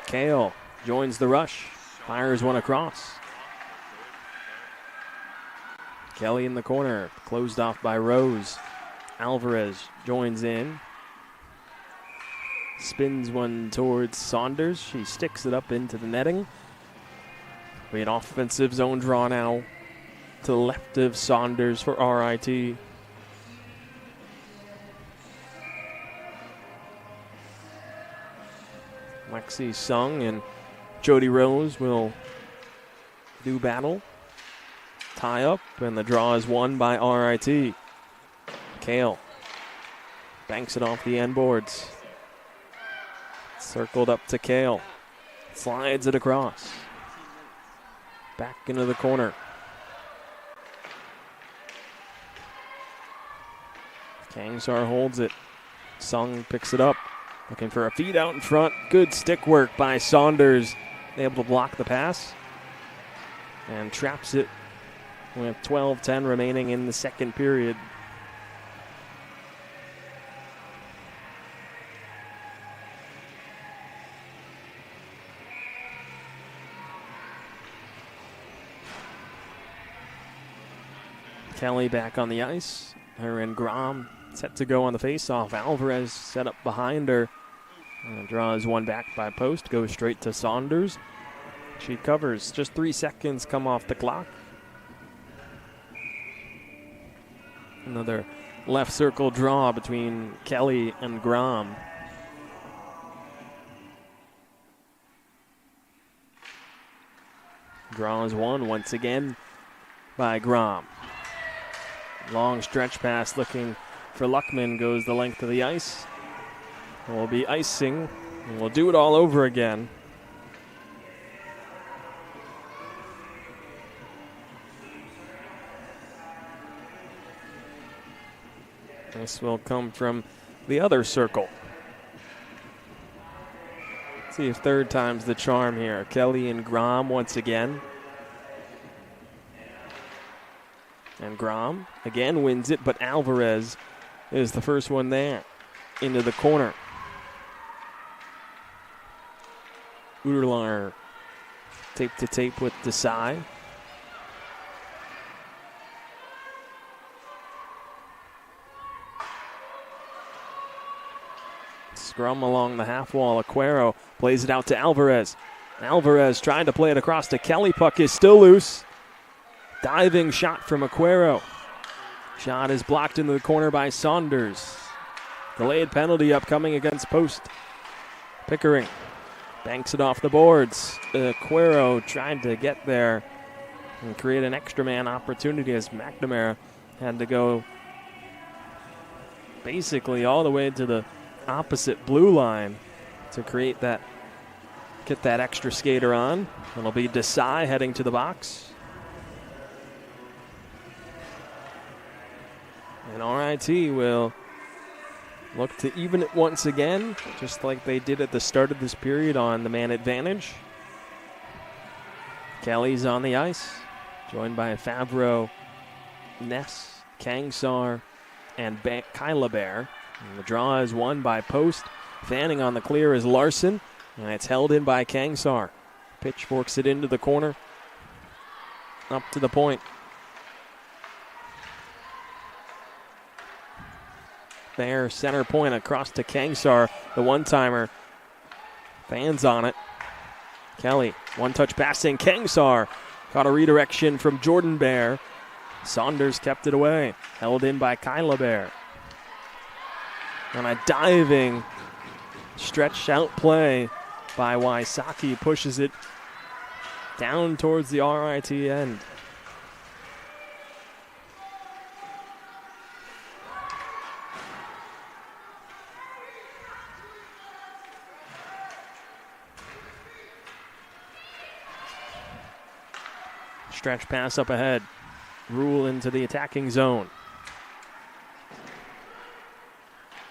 Kale joins the rush, fires one across. Kelly in the corner, closed off by Rose. Alvarez joins in. Spins one towards Saunders. She sticks it up into the netting. We an offensive zone draw now to the left of Saunders for RIT. Lexi Sung and Jody Rose will do battle. Tie up, and the draw is won by RIT. Kale banks it off the end boards. Circled up to Kale. Slides it across. Back into the corner. Kangsar holds it. Sung picks it up. Looking for a feed out in front. Good stick work by Saunders. Able to block the pass. And traps it with 12:10 remaining in the second period. Kelly back on the ice. Her and Grom set to go on the faceoff. Alvarez set up behind her. Draws one back by Post. Goes straight to Saunders. She covers. Just 3 seconds come off the clock. Another left circle draw between Kelly and Grom. Draws one once again by Grom. Long stretch pass looking for Luckman, goes the length of the ice. will be icing, and we'll do it all over again. This will come from the other circle. Let's see if third time's the charm here. Kelly and Grom once again. And Grom again wins it, but Alvarez is the first one there. Into the corner. Uderlar tape to tape with Desai. Scrum along the half wall. Aquero plays it out to Alvarez. Alvarez trying to play it across to Kelly. Puck is still loose. Diving shot from Aquero. Shot is blocked into the corner by Saunders. Delayed penalty upcoming against Post. Pickering banks it off the boards. Aquero trying to get there and create an extra man opportunity as McNamara had to go basically all the way to the opposite blue line to create that, get that extra skater on. It'll be Desai heading to the box. And RIT will look to even it once again, just like they did at the start of this period on the man advantage. Kelly's on the ice, joined by Favreau, Ness, Kangsar, and Kyla Bear. And the draw is won by Post. Fanning on the clear is Larson, and it's held in by Kangsar. Pitchforks it into the corner, up to the point. Bear center point across to Kangsar, the one-timer. Fans on it. Kelly, one-touch passing. Kangsar caught a redirection from Jordan Bear. Saunders kept it away, held in by Kyla Bear. And a diving, stretched out play by Wysocki pushes it down towards the RIT end. Stretch pass up ahead. Rule into the attacking zone.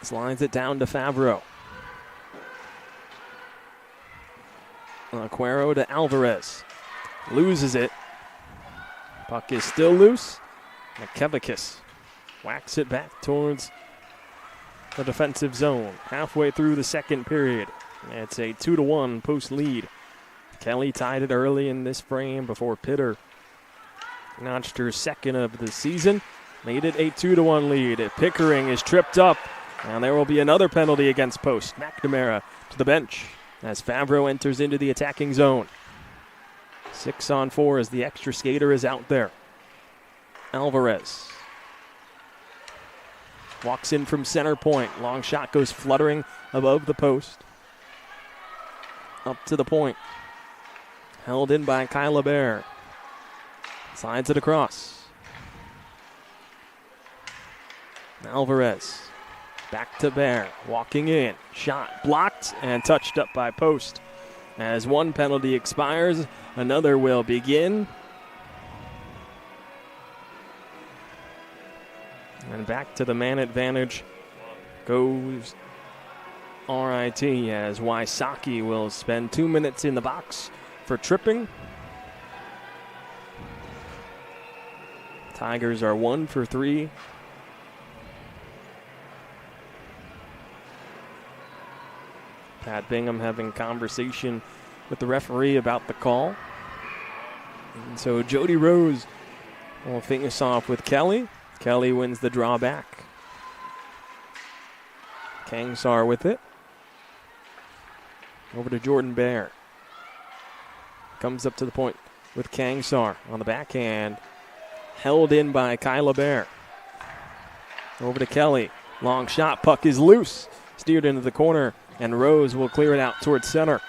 Slides it down to Favreau. Aquero to Alvarez. Loses it. Puck is still loose. McKevichus whacks it back towards the defensive zone. Halfway through the second period. It's a 2-1 Post lead. Kelly tied it early in this frame before Pitter notched her second of the season. Made it a 2-1 lead. Pickering is tripped up. And there will be another penalty against Post. McNamara to the bench as Favreau enters into the attacking zone. 6-on-4 as the extra skater is out there. Alvarez walks in from center point. Long shot goes fluttering above the post. Up to the point. Held in by Kyla Bear. Slides it across. Alvarez. Back to Bear, walking in. Shot blocked and touched up by Post. As one penalty expires, another will begin. And back to the man advantage goes RIT as Wysocki will spend 2 minutes in the box for tripping. Tigers are 1 for 3. Pat Bingham having conversation with the referee about the call. And so Jody Rose will finish off with Kelly. Kelly wins the draw back. Kangsar with it. Over to Jordan Bear. Comes up to the point with Kangsar on the backhand. Held in by Kyla Bear. Over to Kelly. Long shot. Puck is loose. Steered into the corner. And Rose will clear it out towards center.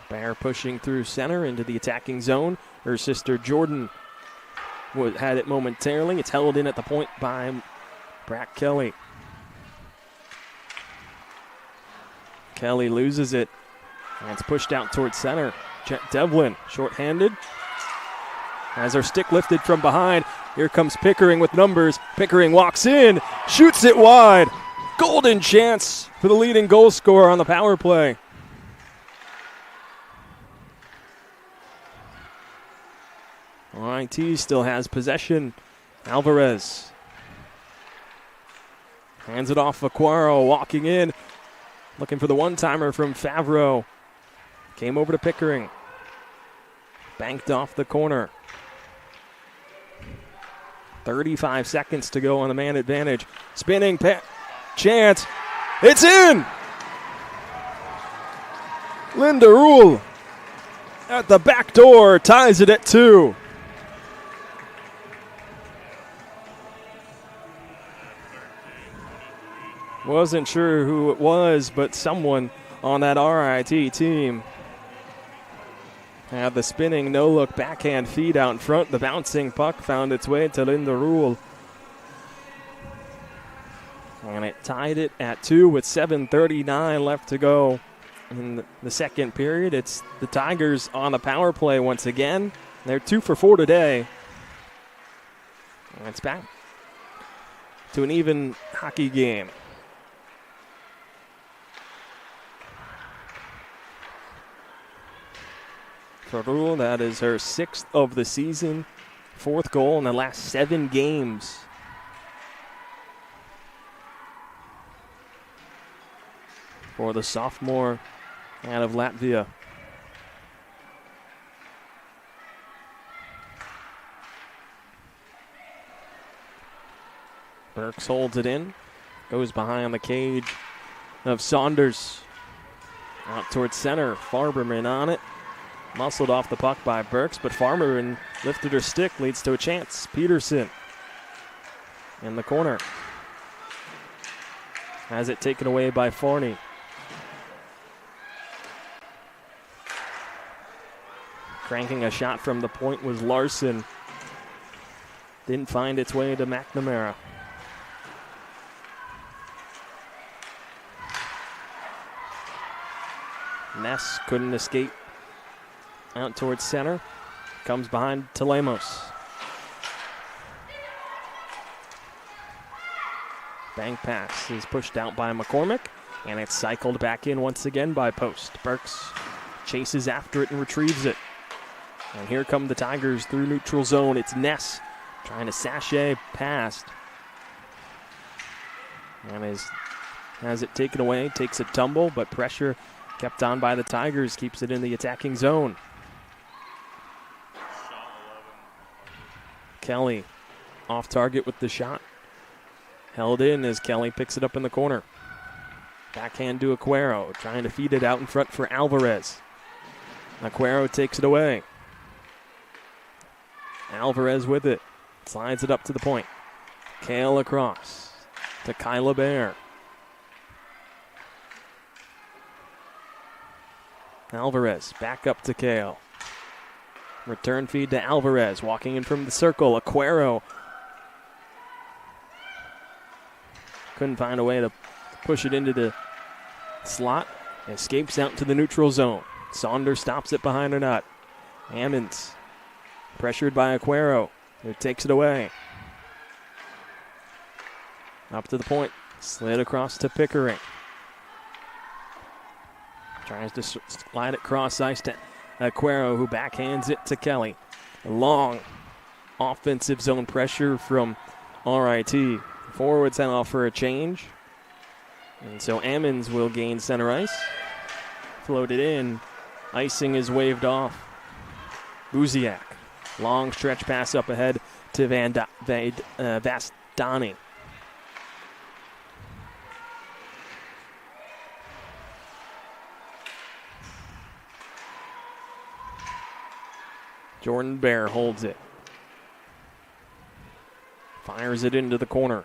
Bear pushing through center into the attacking zone. Her sister Jordan had it momentarily. It's held in at the point by Brack Kelly. Kelly loses it. And it's pushed out towards center. Jet Devlin, shorthanded. Has her stick lifted from behind. Here comes Pickering with numbers. Pickering walks in, shoots it wide. Golden chance for the leading goal scorer on the power play. RIT still has possession. Alvarez hands it off. Aquaro walking in, looking for the one-timer from Favreau. Came over to Pickering. Banked off the corner. 35 seconds to go on the man advantage. Spinning chance. It's in! Linda Rule at the back door ties it at 2. Wasn't sure who it was, but someone on that RIT team had the spinning no-look backhand feed out in front. The bouncing puck found its way to Linda Rule. And it tied it at 2 with 7:39 left to go in the second period. It's the Tigers on the power play once again. They're 2 for 4 today. And it's back to an even hockey game. For Rule, that is her 6th of the season, 4th goal in the last 7 games. For the sophomore out of Latvia. Burks holds it in, goes behind the cage of Saunders. Out towards center, Farberman on it. Muscled off the puck by Burks, but Farberman lifted her stick, leads to a chance. Peterson in the corner. Has it taken away by Forney. Cranking a shot from the point was Larson. Didn't find its way to McNamara. Ness couldn't escape. Out towards center. Comes behind to Lemos. Bank pass is pushed out by McCormick. And it's cycled back in once again by Post. Burks chases after it and retrieves it. And here come the Tigers through neutral zone. It's Ness trying to sachet past. And has it taken away. Takes a tumble, but pressure kept on by the Tigers. Keeps it in the attacking zone. Kelly off target with the shot. Held in as Kelly picks it up in the corner. Backhand to Aquaro, trying to feed it out in front for Alvarez. Aquaro takes it away. Alvarez with it. Slides it up to the point. Kale across to Kyla Bear. Alvarez back up to Kale. Return feed to Alvarez, walking in from the circle. Aquaro couldn't find a way to push it into the slot. Escapes out to the neutral zone. Saunders stops it behind the net. Ammons pressured by Aquaro, who takes it away. Up to the point, slid across to Pickering. Tries to slide it cross ice to Aquaro, who backhands it to Kelly. Long offensive zone pressure from RIT. Forward sent off for a change. And so Ammons will gain center ice. Floated in. Icing is waved off. Buziak. Long stretch pass up ahead to Vastani. Jordan Bear holds it. Fires it into the corner.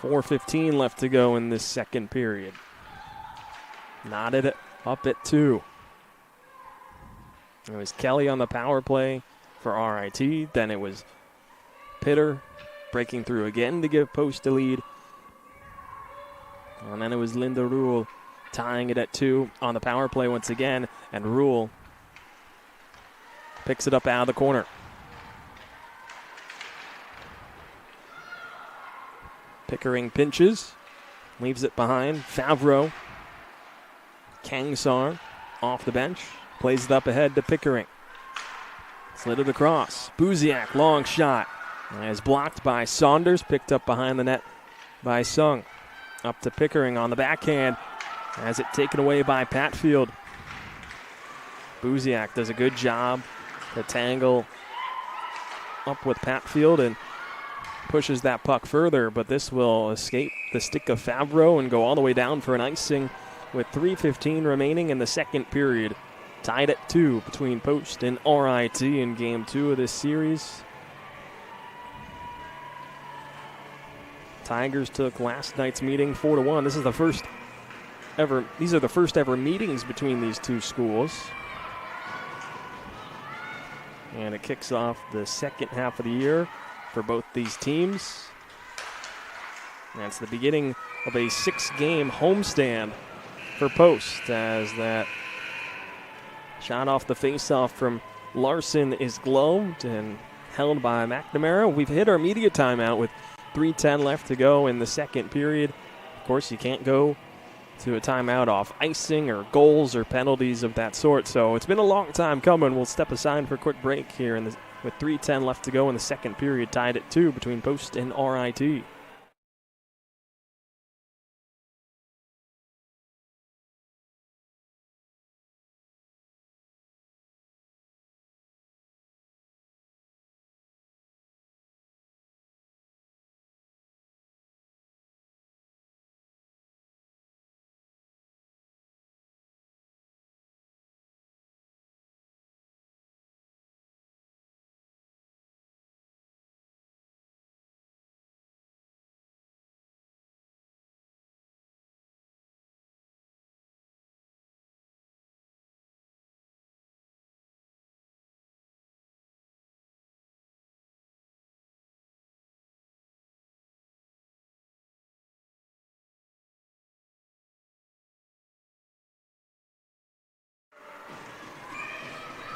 4:15 left to go in this second period. Knotted up at 2. It was Kelly on the power play for RIT. Then it was Pitter breaking through again to give Post a lead. And then it was Linda Rule tying it at 2 on the power play once again. And Rule picks it up out of the corner. Pickering pinches, leaves it behind. Favreau, Kangsar off the bench, plays it up ahead to Pickering. Slid it across. Buziak, long shot. Is blocked by Saunders, picked up behind the net by Sung. Up to Pickering on the backhand. Has it taken away by Patfield. Buziak does a good job to tangle up with Patfield and pushes that puck further, but this will escape the stick of Favreau and go all the way down for an icing with 3:15 remaining in the second period. Tied at 2 between Post and RIT in Game 2 of this series. Tigers took last night's meeting 4-1. These are the first ever meetings between these two schools. And it kicks off the second half of the year for both these teams. That's the beginning of a 6-game homestand for Post, as that shot off the faceoff from Larson is gloved and held by McNamara. We've hit our media timeout with 3:10 left to go in the second period. Of course, you can't go to a timeout off icing or goals or penalties of that sort, so it's been a long time coming. We'll step aside for a quick break here with 3:10 left to go in the second period, tied at 2 between Post and RIT.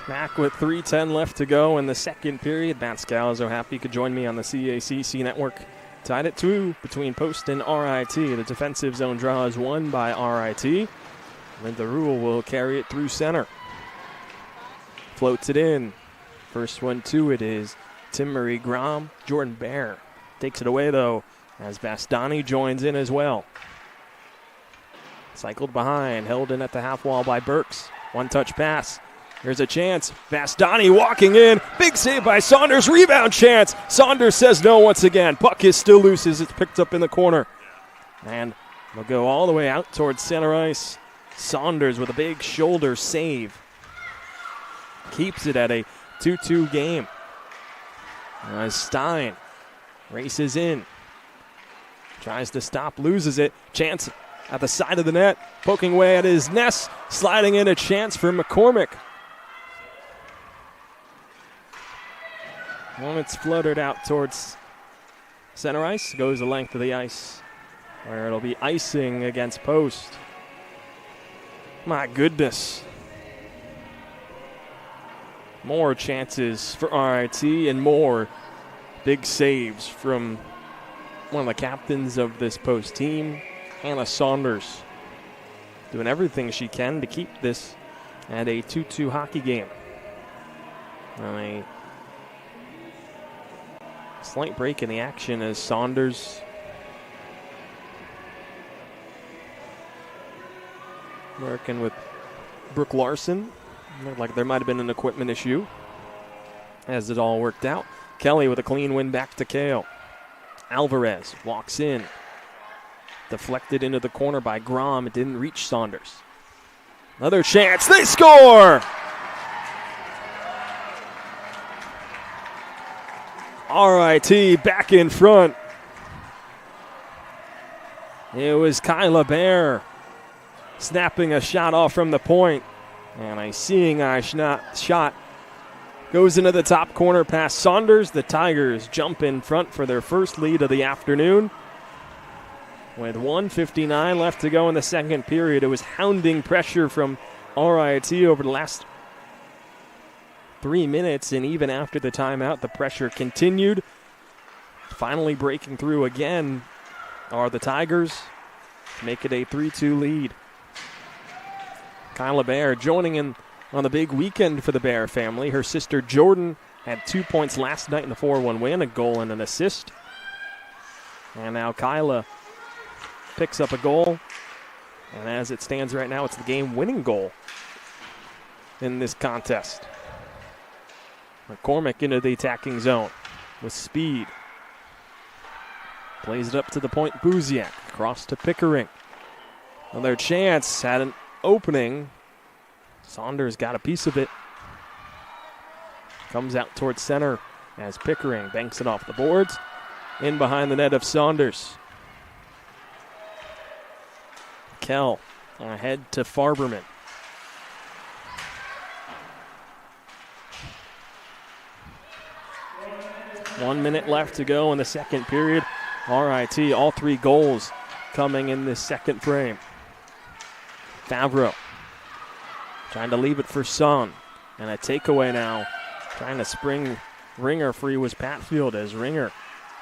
Back with 3:10 left to go in the second period. Matt Scalzo happy you could join me on the CACC network. Tied at 2 between Post and RIT. The defensive zone draw is won by RIT. Linda Rule will carry it through center. Floats it in. First one to it is Tim Marie Grom. Jordan Bear takes it away, though, as Bastani joins in as well. Cycled behind, held in at the half wall by Burks. One-touch pass. Here's a chance. Bastani walking in. Big save by Saunders. Rebound chance. Saunders says no once again. Puck is still loose as it's picked up in the corner. And they'll go all the way out towards center ice. Saunders with a big shoulder save. Keeps it at a 2-2 game. As Stein races in. Tries to stop, loses it. Chance at the side of the net. Poking away at his Ness. Sliding in a chance for McCormick. Well, it's fluttered out towards center ice. Goes the length of the ice, where it'll be icing against Post. My goodness. More chances for RIT and more big saves from one of the captains of this Post team, Hannah Saunders. Doing everything she can to keep this at a 2-2 hockey game. A slight break in the action as Saunders working with Brooke Larson. Looked like there might have been an equipment issue as it all worked out. Kelly with a clean win back to Kale. Alvarez walks in. Deflected into the corner by Grom. It didn't reach Saunders. Another chance. They score! RIT back in front. It was Kyla Bear snapping a shot off from the point. And a seeing eye shot goes into the top corner past Saunders. The Tigers jump in front for their first lead of the afternoon. With 1:59 left to go in the second period, it was hounding pressure from RIT over the last 3 minutes, and even after the timeout, the pressure continued. Finally breaking through again are the Tigers to make it a 3-2 lead. Kyla Bear joining in on the big weekend for the Bear family. Her sister Jordan had 2 points last night in the 4-1 win, a goal and an assist. And now Kyla picks up a goal. And as it stands right now, it's the game-winning goal in this contest. McCormick into the attacking zone with speed. Plays it up to the point, Buziak. Across to Pickering. Another chance, had an opening. Saunders got a piece of it. Comes out towards center as Pickering banks it off the boards. In behind the net of Saunders. Kell ahead to Farberman. One minute left to go in the second period. RIT, all 3 goals coming in this second frame. Favreau trying to leave it for Son. And a takeaway now. Trying to spring Ringer free was Patfield as Ringer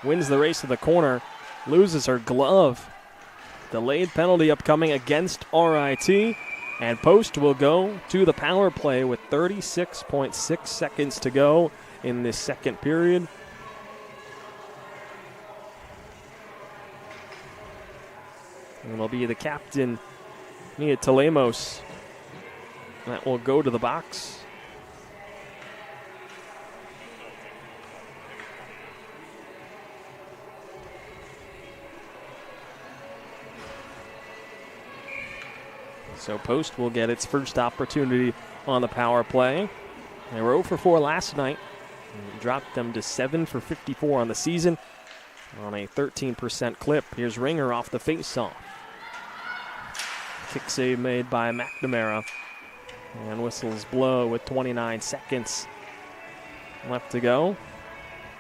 wins the race to the corner. Loses her glove. Delayed penalty upcoming against RIT. And Post will go to the power play with 36.6 seconds to go in this second period. And it'll be the captain, Nia Telemos, that will go to the box. So Post will get its first opportunity on the power play. They were 0 for 4 last night. And dropped them to 7 for 54 on the season on a 13% clip. Here's Ringer off the faceoff. Kick save made by McNamara. And whistles blow with 29 seconds left to go.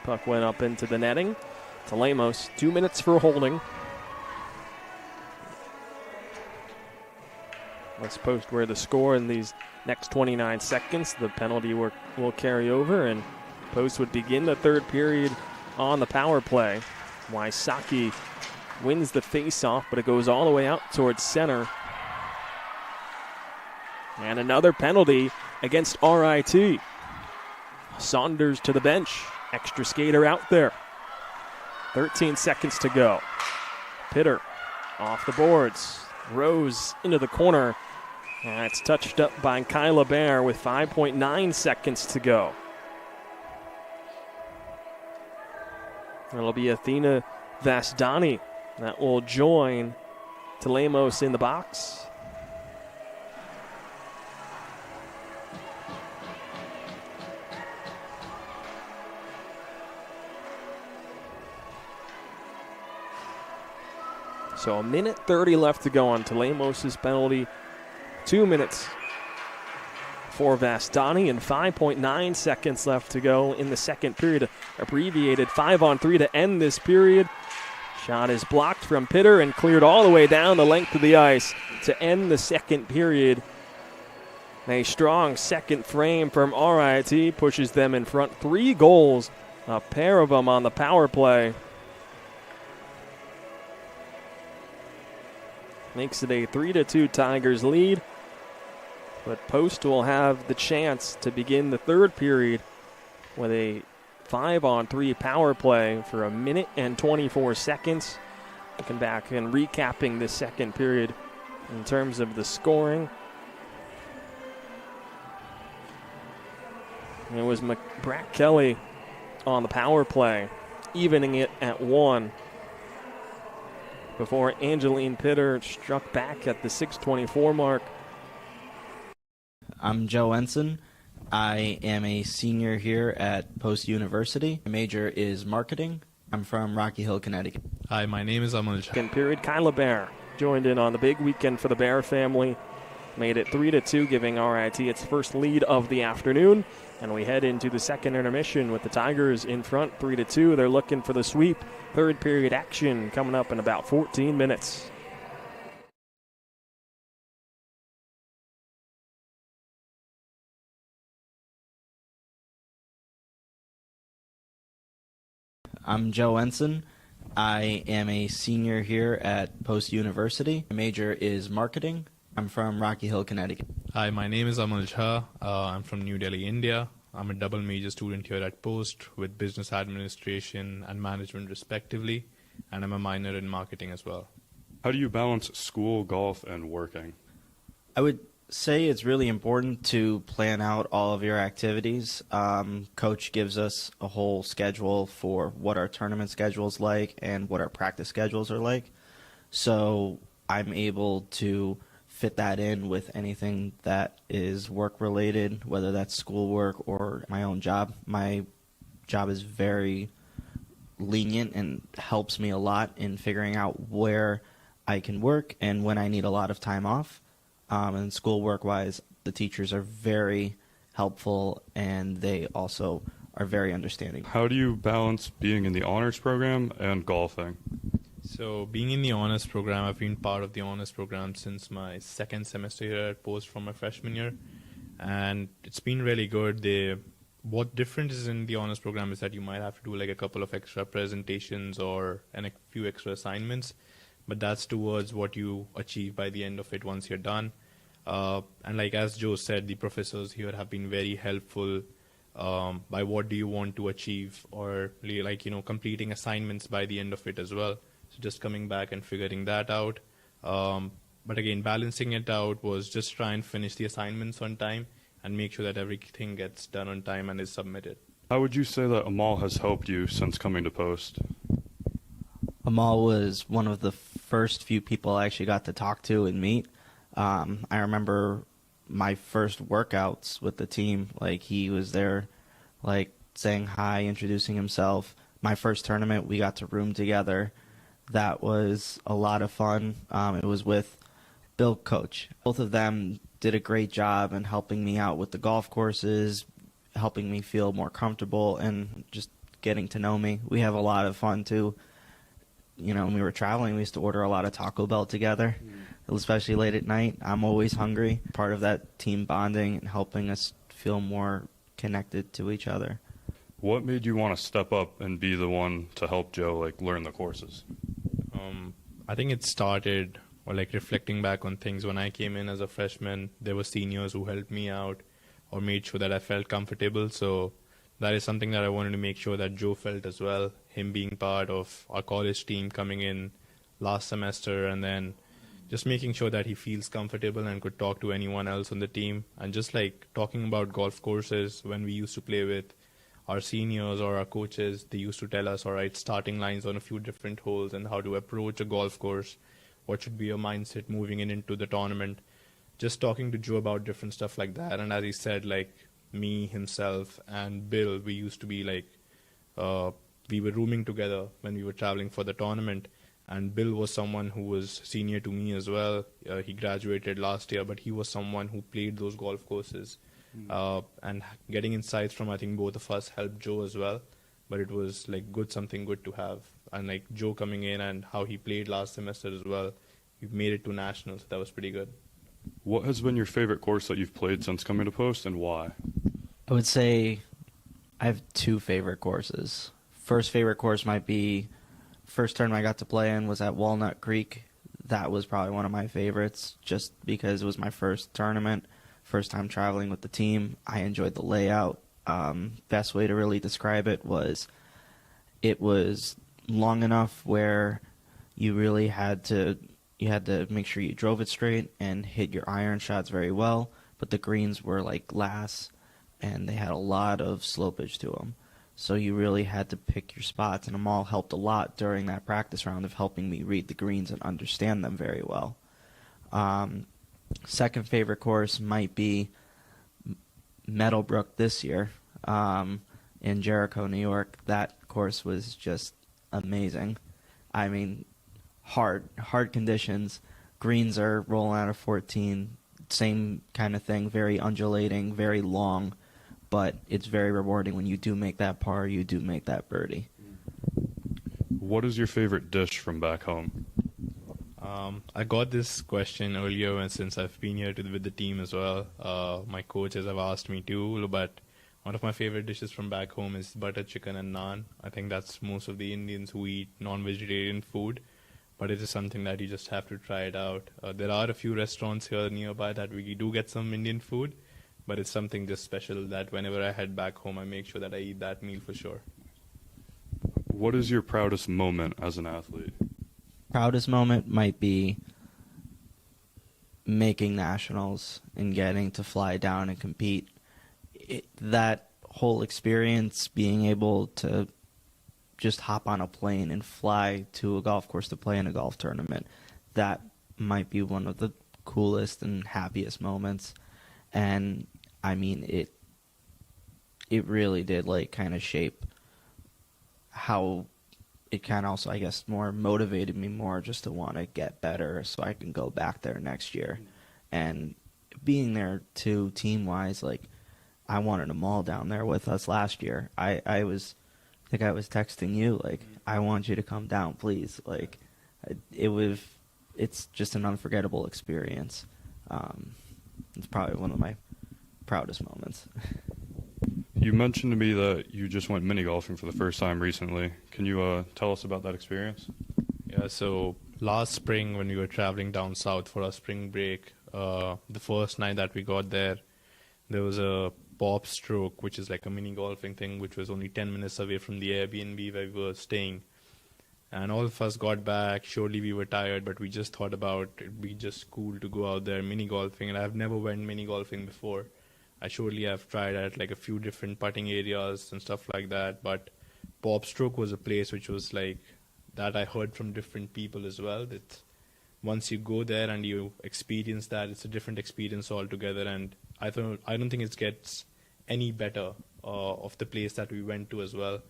Puck went up into the netting. Telemos, 2 minutes for holding. Let's Post where the score in these next 29 seconds. The penalty will carry over, and Post would begin the third period on the power play. Wysocki wins the faceoff, but it goes all the way out towards center. And another penalty against RIT. Saunders to the bench. Extra skater out there. 13 seconds to go. Pitter off the boards. Rose into the corner. And it's touched up by Kyla Bear with 5.9 seconds to go. It'll be Athena Vastani that will join Telemos in the box. So 1:30 left to go on Telemos' penalty. 2 minutes for Vastani and 5.9 seconds left to go in the second period. Abbreviated 5-on-3 to end this period. Shot is blocked from Pitter and cleared all the way down the length of the ice to end the second period. A strong second frame from RIT pushes them in front. 3 goals, a pair of them on the power play. Makes it a 3-2 Tigers lead. But Post will have the chance to begin the third period with a 5-on-3 power play for 1 minute and 24 seconds. Looking back and recapping this second period in terms of the scoring. It was Brad Kelly on the power play, evening it at 1. Before Angeline Pitter struck back at the 6:24 mark. I'm Joe Ensign. I am a senior here at Post University. My major is marketing, I'm from Rocky Hill, Connecticut. Hi, my name is Amal. Second period, Kyla Bear joined in on the big weekend for the Bear family. Made it 3-2, giving RIT its first lead of the afternoon. And we head into the second intermission with the Tigers in front, 3-2. They're looking for the sweep. Third period action coming up in about 14 minutes. I'm Joe Ensign. I am a senior here at Post University. My major is marketing. I'm from Rocky Hill, Connecticut. Hi, my name is Amal Jha. I'm from New Delhi, India. I'm a double major student here at Post with business administration and management respectively, and I'm a minor in marketing as well. How do you balance school, golf, and working? I would say it's really important to plan out all of your activities. Coach gives us a whole schedule for what our tournament schedule is like and what our practice schedules are like. So I'm able to fit that in with anything that is work-related, whether that's schoolwork or my own job. My job is very lenient and helps me a lot in figuring out where I can work and when I need a lot of time off. And schoolwork-wise, the teachers are very helpful, and they also are very understanding. How do you balance being in the honors program and golfing? So being in the honors program, I've been part of the honors program since my second semester here at Post from my freshman year, and it's been really good. What difference is in the honors program is that you might have to do like a couple of extra presentations and a few extra assignments, but that's towards what you achieve by the end of it once you're done. And like as Joe said, the professors here have been very helpful by what do you want to achieve, or really like, completing assignments by the end of it as well. So just coming back and figuring that out. But again, balancing it out was just try and finish the assignments on time and make sure that everything gets done on time and is submitted. How would you say that Amal has helped you since coming to Post? Amal was one of the first few people I actually got to talk to and meet. I remember my first workouts with the team, like he was there, like saying hi, introducing himself. My first tournament, we got to room together. That was a lot of fun. It was with Bill Coach. Both of them did a great job in helping me out with the golf courses, helping me feel more comfortable, and just getting to know me. We have a lot of fun too. When we were traveling, we used to order a lot of Taco Bell together, especially late at night. I'm always hungry. Part of that team bonding and helping us feel more connected to each other. What made you want to step up and be the one to help Joe learn the courses? I think it started, or reflecting back on things when I came in as a freshman, there were seniors who helped me out or made sure that I felt comfortable. So that is something that I wanted to make sure that Joe felt as well, him being part of our college team coming in last semester, and then just making sure that he feels comfortable and could talk to anyone else on the team. And just talking about golf courses, when we used to play with our seniors or our coaches, they used to tell us, all right, starting lines on a few different holes and how to approach a golf course, what should be your mindset moving into the tournament. Just talking to Joe about different stuff like that. And as he said, me, himself, and Bill, we used to be we were rooming together when we were traveling for the tournament. And Bill was someone who was senior to me as well. He graduated last year, but he was someone who played those golf courses. And getting insights from, I think, both of us helped Joe as well. But it was something good to have. And Joe coming in and how he played last semester as well, we made it to nationals. So that was pretty good. What has been your favorite course that you've played since coming to Post, and why? I would say I have two favorite courses. First favorite course might be first tournament I got to play in was at Walnut Creek. That was probably one of my favorites just because it was my first tournament, first time traveling with the team. I enjoyed the layout. Best way to really describe it was long enough where you really had to make sure you drove it straight and hit your iron shots very well, but the greens were like glass and they had a lot of slopage to them. So you really had to pick your spots, and Amal helped a lot during that practice round of helping me read the greens and understand them very well. Second favorite course might be Meadowbrook this year in Jericho, New York. That course was just amazing. I mean, hard conditions. Greens are rolling out of 14. Same kind of thing, very undulating, very long, but it's very rewarding when you do make that par, you do make that birdie. What is your favorite dish from back home? I got this question earlier, and since I've been here with the team as well, my coaches have asked me too, but one of my favorite dishes from back home is butter chicken and naan. I think that's most of the Indians who eat non-vegetarian food, but it is something that you just have to try it out. There are a few restaurants here nearby that we do get some Indian food, but it's something just special that whenever I head back home, I make sure that I eat that meal for sure. What is your proudest moment as an athlete? Proudest moment might be making nationals and getting to fly down and compete. That whole experience, being able to just hop on a plane and fly to a golf course to play in a golf tournament, that might be one of the coolest and happiest moments. And I mean, it really did like kind of shape how it kind of also, I guess, more motivated me more just to want to get better so I can go back there next year. And being there too, team-wise, like, I wanted them all down there with us last year. I think I was texting you, like, I want you to come down, please. Like, it's just an unforgettable experience. It's probably one of my proudest moments. You mentioned to me that you just went mini golfing for the first time recently. Can you tell us about that experience? Yeah, so last spring when we were traveling down south for our spring break, the first night that we got there was a pop stroke, which is like a mini golfing thing, which was only 10 minutes away from the Airbnb where we were staying. And all of us got back. Surely we were tired, but we just thought about it'd be just cool to go out there mini golfing. And I've never went mini golfing before. I surely have tried at like a few different putting areas and stuff like that, but Pop Stroke was a place which was like that I heard from different people as well. That once you go there and you experience that, it's a different experience altogether. And I don't think it gets any better of the place that we went to as well.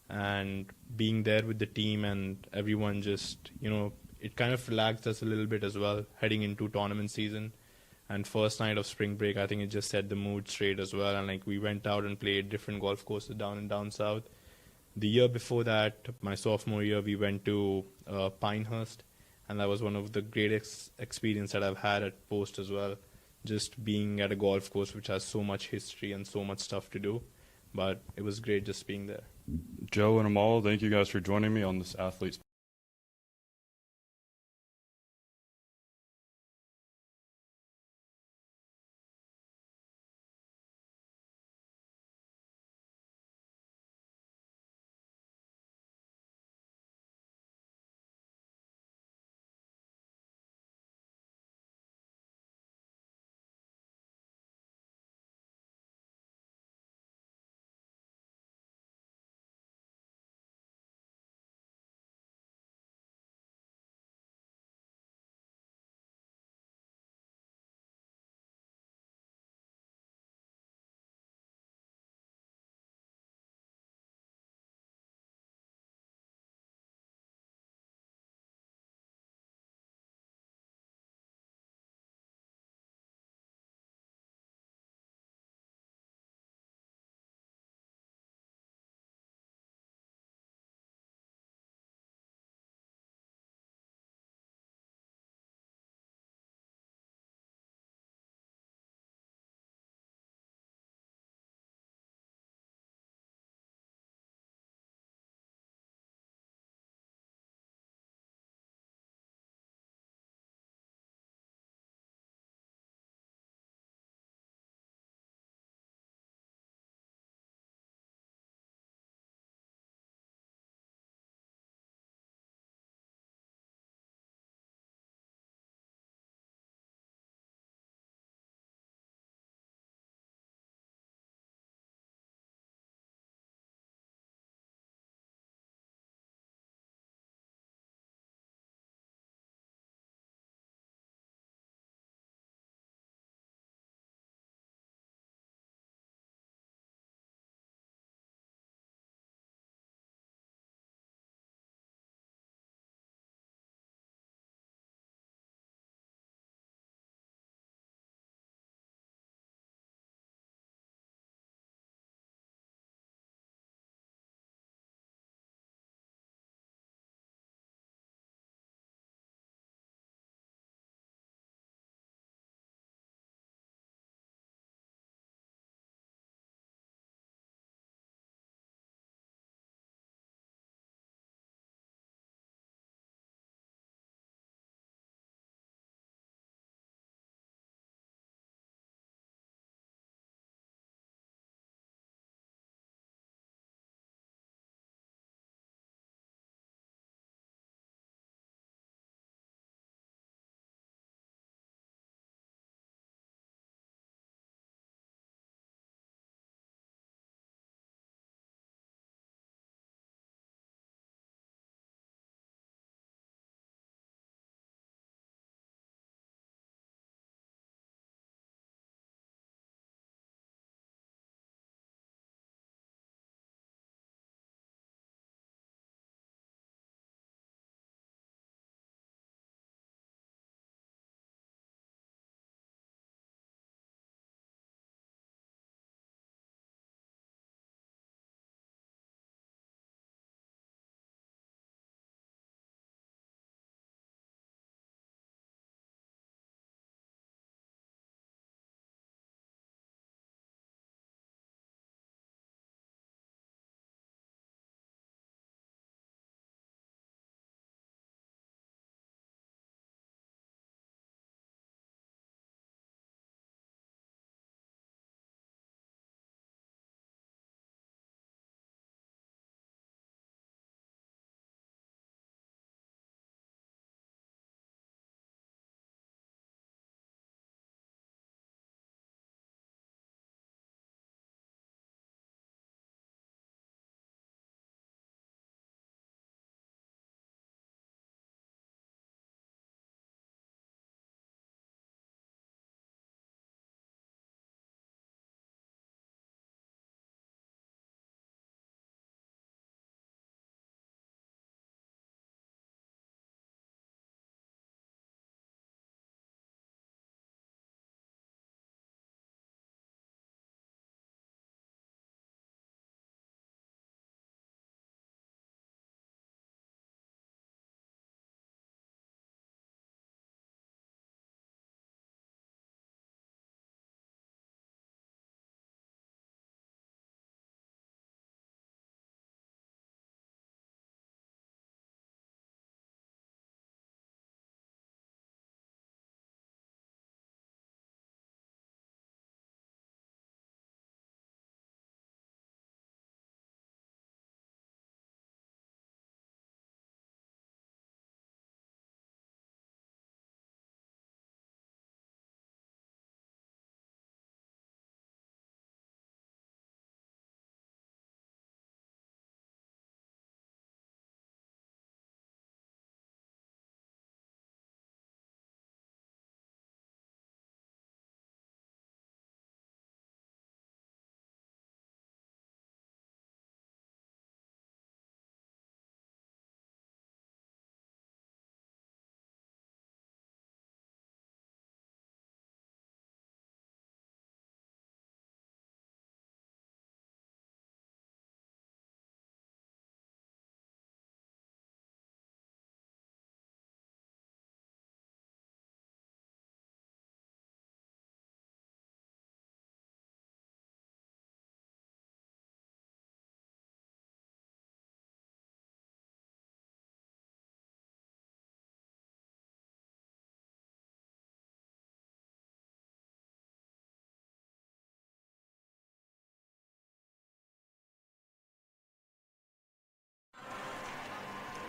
And being there with the team and everyone, just it kind of relaxed us a little bit as well heading into tournament season. And first night of spring break, I think it just set the mood straight as well. And like we went out and played different golf courses down south. The year before that, my sophomore year, we went to Pinehurst, and that was one of the greatest experience that I've had at Post as well. Just being at a golf course which has so much history and so much stuff to do, but it was great just being there. Joe and Amal, thank you guys for joining me on this Athletes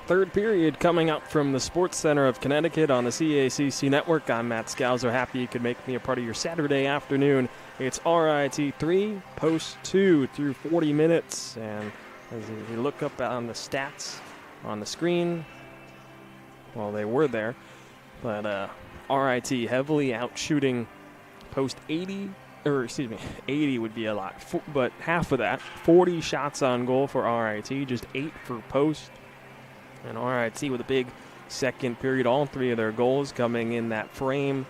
Third period coming up from the Sports Center of Connecticut on the CACC Network. I'm Matt Scalzo. Happy you could make me a part of your Saturday afternoon. It's RIT 3, Post 2 through 40 minutes. And as you look up on the stats on the screen, well, they were there, but RIT heavily outshooting Post 80 would be a lot, but half of that, 40 shots on goal for RIT, just 8 for Post. And RIT with a big second period, all three of their goals coming in that frame.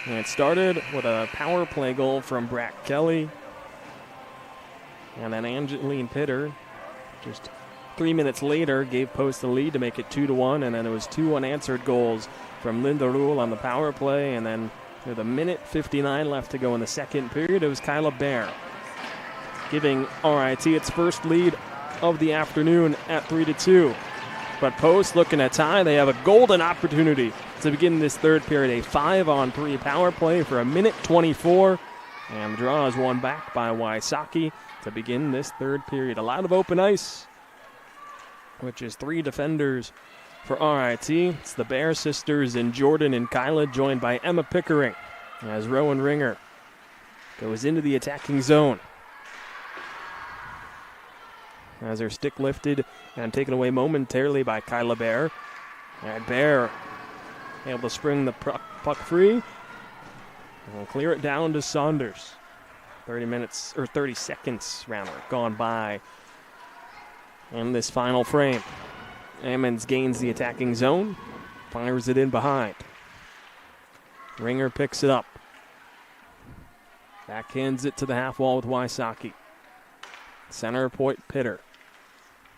And it started with a power play goal from Brack Kelly. And then Angeline Pitter, just 3 minutes later, gave Post the lead to make it 2-1. And then it was 2 unanswered goals from Linda Ruhl on the power play. And then with a minute 59 left to go in the second period, it was Kyla Bear giving RIT its first lead of the afternoon at 3-2. But Post looking to tie. They have a golden opportunity to begin this third period. A 5-on-3 power play for a minute 24. And the draw is won back by Wysocki to begin this third period. A lot of open ice, which is 3 defenders for RIT. It's the Bear sisters in Jordan and Kyla, joined by Emma Pickering as Rowan Ringer goes into the attacking zone. As her stick lifted and taken away momentarily by Kyla Bear. And Bear able to spring the puck free and clear it down to Saunders. 30 seconds rather gone by in this final frame. Ammons gains the attacking zone, fires it in behind. Ringer picks it up. Backhands it to the half wall with Wysocki. Center point Pitter.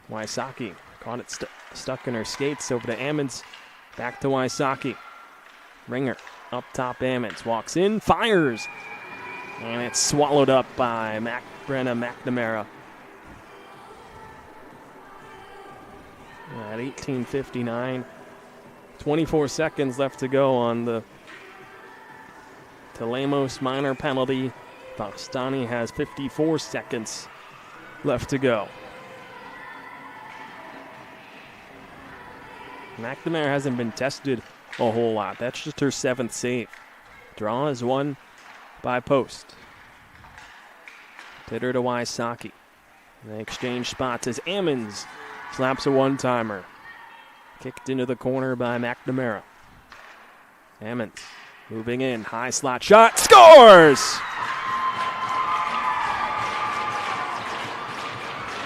Wysocki caught it stuck in her skates over to Ammons. Back to Wysocki. Ringer up top. Ammons walks in, fires, and it's swallowed up by Brenna McNamara. At 18:59, 24 seconds left to go on the Telemos minor penalty. Bastani has 54 seconds left to go. McNamara hasn't been tested a whole lot. That's just her 7th save. Draw is won by Post. Pitter to Wysocki. They exchange spots as Ammons slaps a one-timer. Kicked into the corner by McNamara. Ammons moving in. High slot shot. Scores!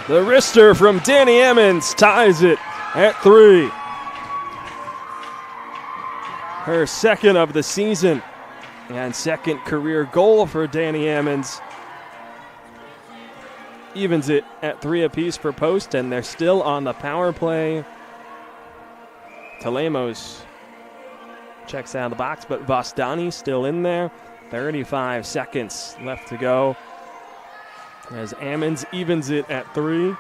The wrister from Danny Ammons ties it at 3. Her second of the season and second career goal for Danny Ammons. Evens it at 3 apiece for Post, and they're still on the power play. Telemos checks out of the box, but Vostani still in there. 35 seconds left to go as Ammons evens it at 3.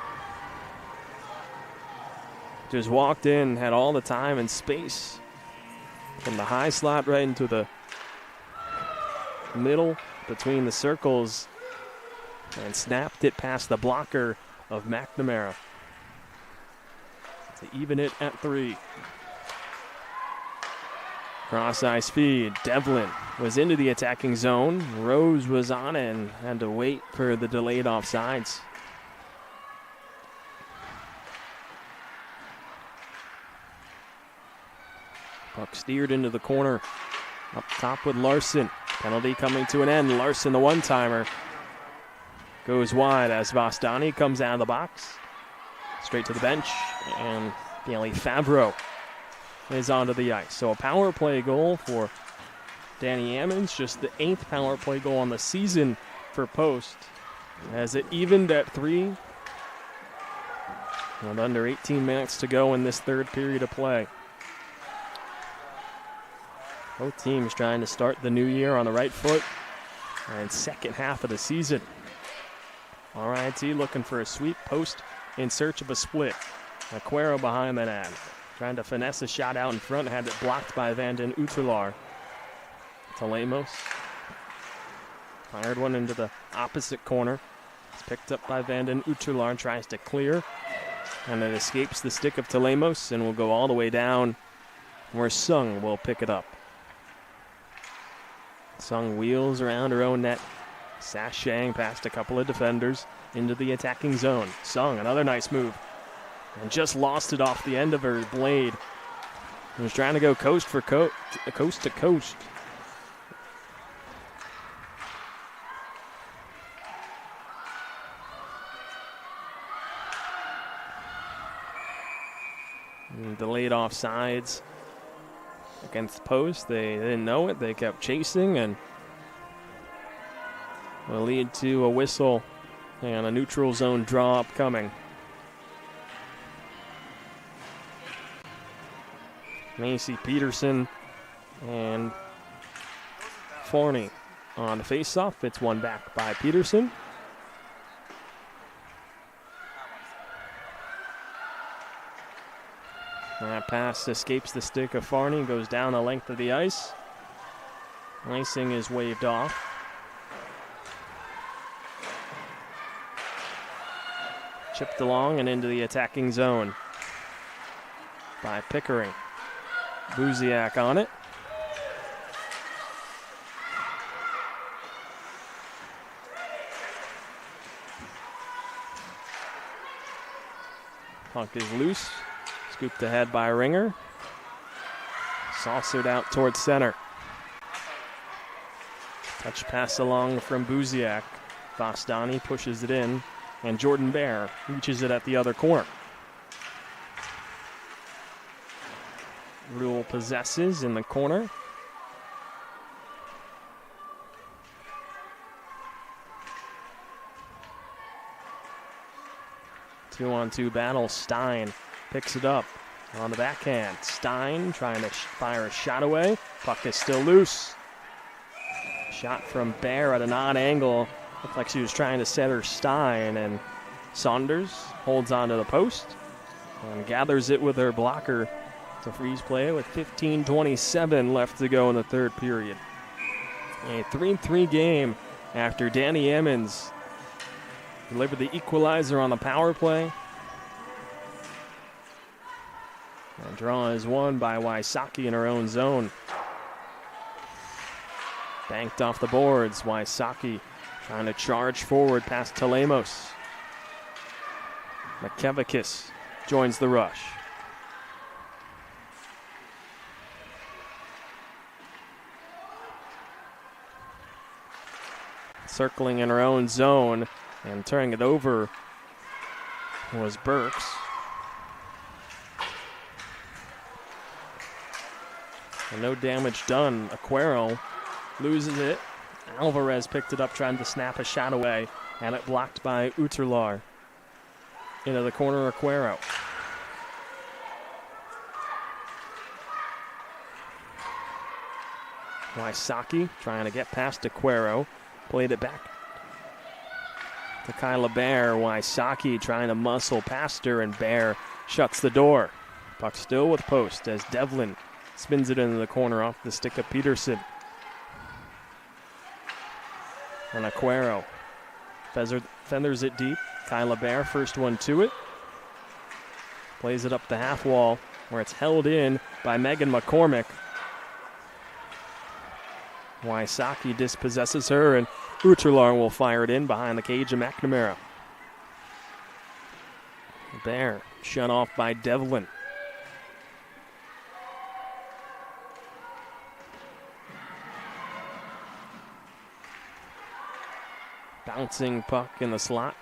Just walked in, had all the time and space from the high slot right into the middle between the circles and snapped it past the blocker of McNamara to even it at 3. Cross ice feed. Devlin was into the attacking zone. Rose was on it and had to wait for the delayed offsides. Puck steered into the corner. Up top with Larson. Penalty coming to an end. Larson, the one-timer, goes wide as Vostani comes out of the box. Straight to the bench. And Bailey Favreau is onto the ice. So a power play goal for Danny Ammons. Just the 8th power play goal on the season for Post. As it evened at 3. With under 18 minutes to go in this third period of play. Both teams trying to start the new year on the right foot and second half of the season. RIT looking for a sweep. Post in search of a split. Aquero behind the net. Trying to finesse a shot out in front. Had it blocked by Vanden Utelar. Telemos fired one into the opposite corner. It's picked up by Vanden Utelar. Tries to clear. And it escapes the stick of Telemos and will go all the way down where Sung will pick it up. Sung wheels around her own net, sashaying past a couple of defenders into the attacking zone. Sung, another nice move. And just lost it off the end of her blade. She was trying to go coast to coast. Delayed offsides against the post. They didn't know it. They kept chasing and will lead to a whistle and a neutral zone draw upcoming. Macy Peterson and Forney on the face-off. It's one back by Peterson. That pass escapes the stick of Farney, goes down the length of the ice. Icing is waved off. Chipped along and into the attacking zone by Pickering. Buziak on it. Puck is loose. Scooped ahead by Ringer. Saucered out towards center. Touch pass along from Buziak. Vastani pushes it in, and Jordan Bear reaches it at the other corner. Rule possesses in the corner. Two-on-two battle. Stein picks it up on the backhand. Stein trying to fire a shot away. Puck is still loose. Shot from Bear at an odd angle. Looked like she was trying to set her Stein, and Saunders holds onto the post and gathers it with her blocker to freeze play with 15:27 left to go in the third period. A 3-3 game after Danny Emmons delivered the equalizer on the power play. And draw is won by Wysocki in her own zone. Banked off the boards. Wysocki trying to charge forward past Telemos. McKevikis joins the rush. Circling in her own zone and turning it over was Burks. And no damage done. Aquero loses it. Alvarez picked it up trying to snap a shot away, and it blocked by Uterlar. Into the corner, Aquero. Wysocki trying to get past Aquero. Played it back to Kyla Bear. Wysocki trying to muscle past her, and Bear shuts the door. Puck still with post as Devlin spins it into the corner off the stick of Peterson. And Aquero feathers it deep. Kyla Bear, first one to it. Plays it up the half wall where it's held in by Megan McCormick. Wysocki dispossesses her, and Uterlar will fire it in behind the cage of McNamara. Bear shut off by Devlin. Bouncing puck in the slot.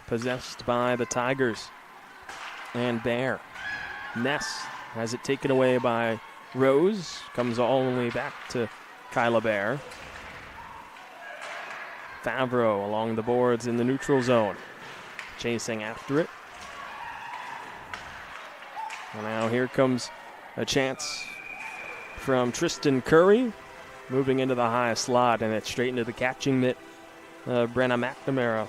Possessed by the Tigers. And Bear. Ness has it taken away by Rose. Comes all the way back to Kyla Bear. Favreau along the boards in the neutral zone. Chasing after it. And now here comes a chance from Tristan Curry. Moving into the high slot, and it's straight into the catching mitt. Brenna McNamara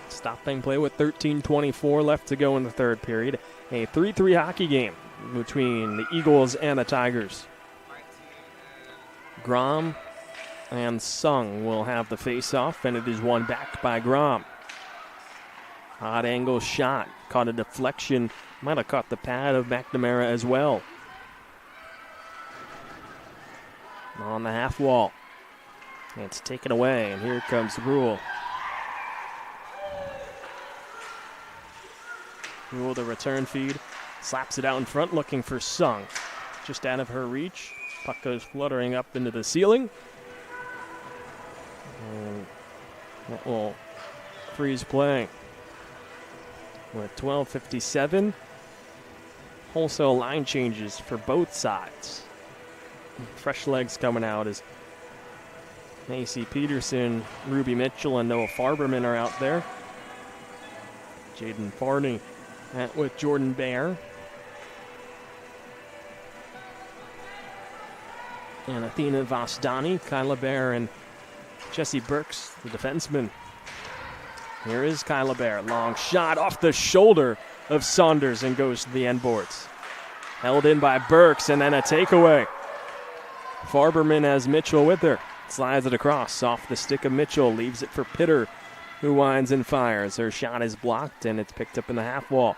stopping play with 13:24 left to go in the third period. A 3-3 hockey game between the Eagles and the Tigers. Grom and Sung will have the face-off, and it is won back by Grom. Odd angle shot. Caught a deflection. Might have caught the pad of McNamara as well. On the half wall. It's taken away, and here comes Rule. Rule the return feed. Slaps it out in front, looking for Sung. Just out of her reach. Puck goes fluttering up into the ceiling. And that will freeze play. With 12:57. Wholesale line changes for both sides. Fresh legs coming out as Macy Peterson, Ruby Mitchell, and Noah Farberman are out there. Jaden Farney with Jordan Bear. And Athena Vosdani, Kyla Bear, and Jesse Burks, the defenseman. Here is Kyla Bear. Long shot off the shoulder of Saunders and goes to the end boards. Held in by Burks, and then a takeaway. Farberman has Mitchell with her. Slides it across off the stick of Mitchell. Leaves it for Pitter, who winds and fires. Her shot is blocked, and it's picked up in the half wall.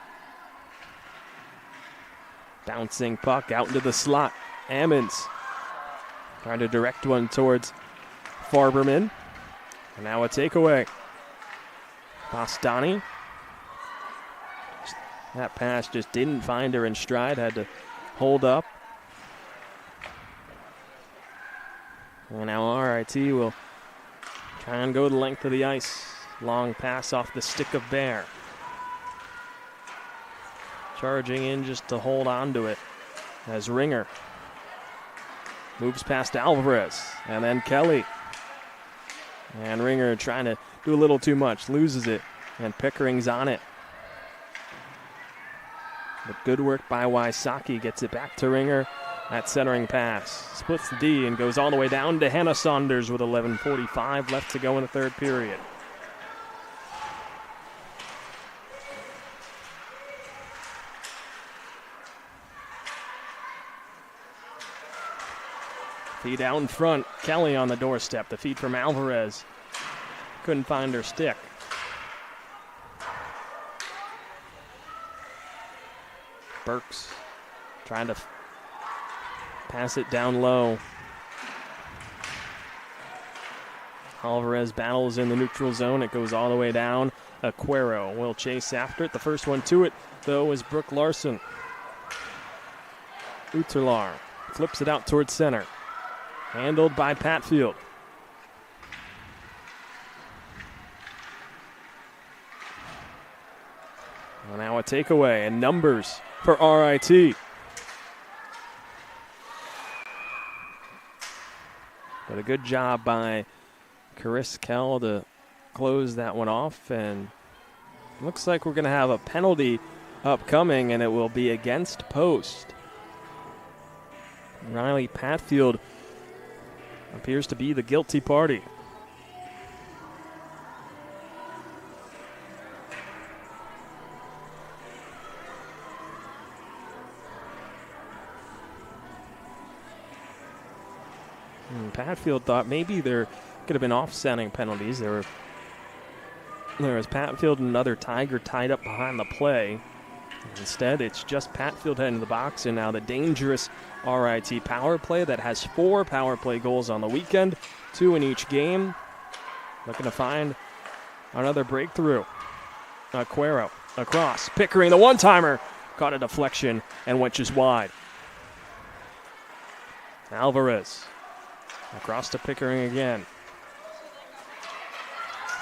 Bouncing puck out into the slot. Ammons trying to direct one towards Farberman. And now a takeaway. Bostani. That pass just didn't find her in stride. Had to hold up. And now RIT will try and go the length of the ice. Long pass off the stick of Bear. Charging in just to hold on to it as Ringer moves past Alvarez. And then Kelly. And Ringer trying to do a little too much. Loses it. And Pickering's on it. But good work by Wysocki. Gets it back to Ringer. That centering pass splits the D and goes all the way down to Hannah Saunders with 11:45 left to go in the third period. Feed out in front. Kelly on the doorstep. The feed from Alvarez. Couldn't find her stick. Burks trying to pass it down low. Alvarez battles in the neutral zone. It goes all the way down. Aquero will chase after it. The first one to it, though, is Brooke Larson. Uterlar flips it out towards center. Handled by Patfield. Well, now a takeaway and numbers for RIT. But a good job by Chris Kell to close that one off. And looks like we're going to have a penalty upcoming, and it will be against post. Riley Patfield appears to be the guilty party. Patfield thought maybe there could have been offsetting penalties. There was Patfield and another Tiger tied up behind the play. Instead, it's just Patfield heading to the box, and now the dangerous RIT power play that has 4 power play goals on the weekend, 2 in each game. Looking to find another breakthrough. Aquero across. Pickering, the one-timer, caught a deflection and went just wide. Alvarez across to Pickering again.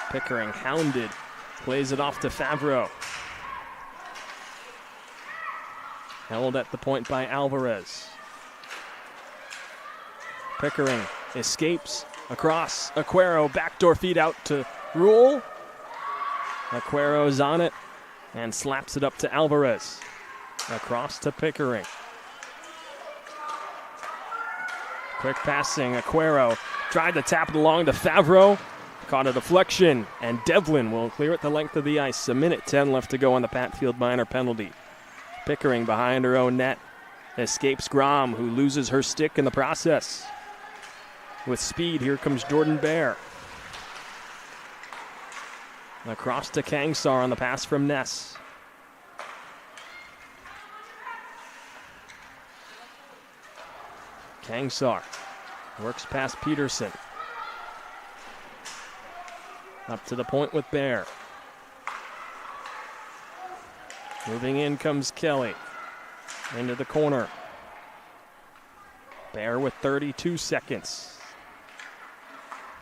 Pickering hounded. Plays it off to Favreau. Held at the point by Alvarez. Pickering escapes across. Aquero backdoor feed out to Rule. Aquero's on it and slaps it up to Alvarez. Across to Pickering. Quick passing, Aquero tried to tap it along to Favreau. Caught a deflection, and Devlin will clear it the length of the ice. 1:10 left to go on the Patfield minor penalty. Pickering behind her own net. Escapes Grom, who loses her stick in the process. With speed, here comes Jordan Bear. Across to Kangsar on the pass from Ness. Kangsar works past Peterson. Up to the point with Bear. Moving in comes Kelly. Into the corner. Bear with 32 seconds.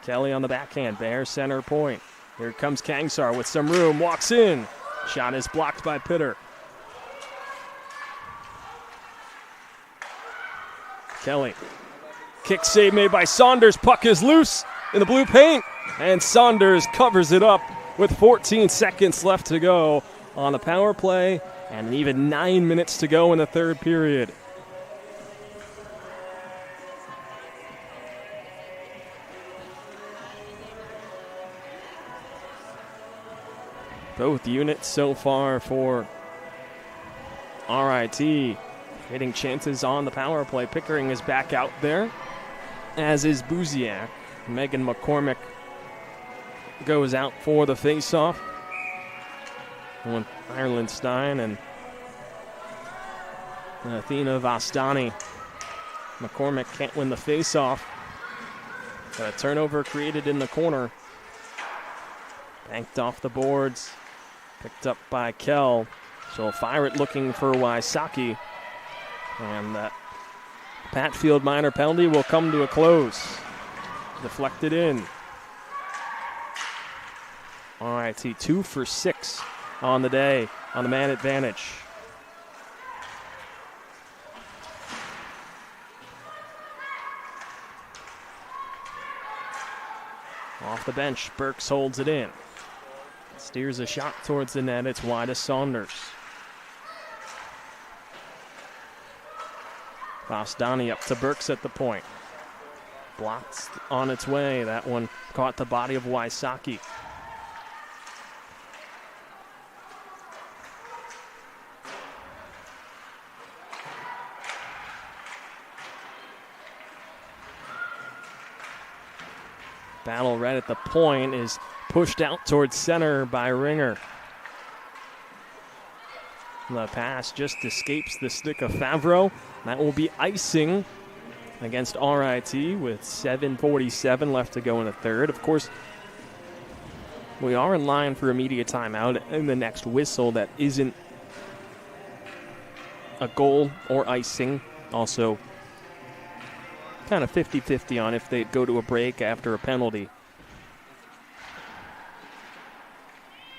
Kelly on the backhand. Bear center point. Here comes Kangsar with some room. Walks in. Shot is blocked by Pitter. Kelly. Kick save made by Saunders. Puck is loose in the blue paint. And Saunders covers it up with 14 seconds left to go on the power play. And even 9 minutes to go in the third period. Both units so far for RIT getting chances on the power play. Pickering is back out there, as is Buziak. Megan McCormick goes out for the faceoff. With Ireland Stein and Athena Vastani. McCormick can't win the faceoff. Got a turnover created in the corner. Banked off the boards. Picked up by Kell. So we'll fire it looking for Wysocki. And that Patfield minor penalty will come to a close. Deflected in. RIT 2 for 6 on the day on the man advantage. Off the bench, Burks holds it in. Steers a shot towards the net. It's wide to Saunders. Vastani up to Burks at the point. Blocked on its way. That one caught the body of Wysocki. Battle right at the point is pushed out towards center by Ringer. The pass just escapes the stick of Favreau. That will be icing against RIT with 7:47 left to go in the third. Of course, we are in line for immediate timeout in the next whistle that isn't a goal or icing. Also, kind of 50-50 on if they go to a break after a penalty.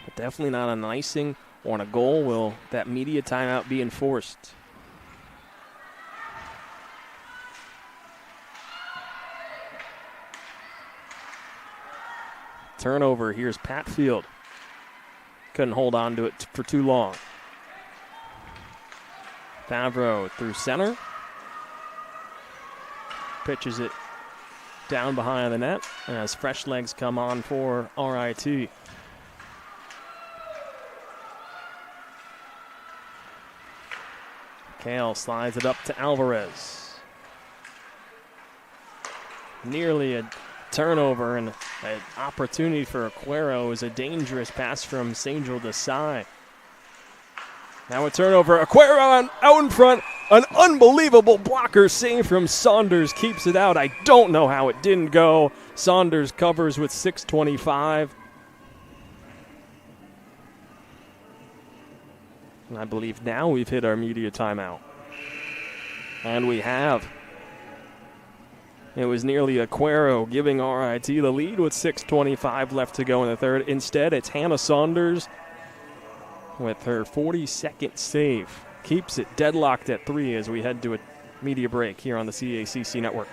But definitely not an icing or on a goal. Will that media timeout be enforced? Turnover. Here's Patfield. Couldn't hold on to it for too long. Favreau through center. Pitches it down behind the net as fresh legs come on for RIT. Kale slides it up to Alvarez. Nearly a turnover and an opportunity for Aquero is a dangerous pass from Sangel Desai. Now a turnover. Aquero out in front. An unbelievable blocker save from Saunders keeps it out. I don't know how it didn't go. Saunders covers with 6:25. And I believe now we've hit our media timeout. And we have. It was nearly Aquero giving RIT the lead with 6:25 left to go in the third. Instead, it's Hannah Saunders with her 42nd save. Keeps it deadlocked at 3 as we head to a media break here on the CACC Network.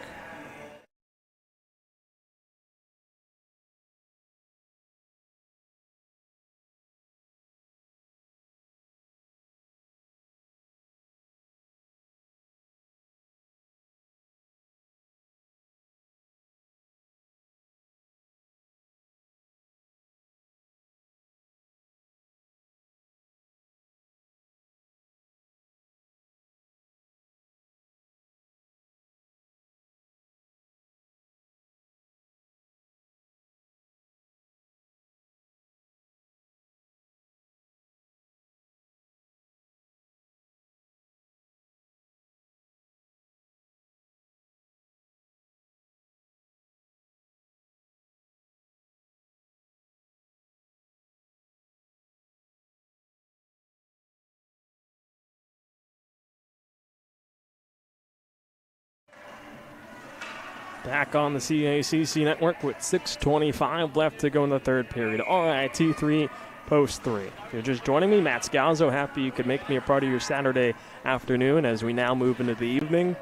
Back on the CACC network with 6:25 left to go in the third period. RIT 3, Post 3. If you're just joining me, Matt Scalzo, happy you could make me a part of your Saturday afternoon as we now move into the evening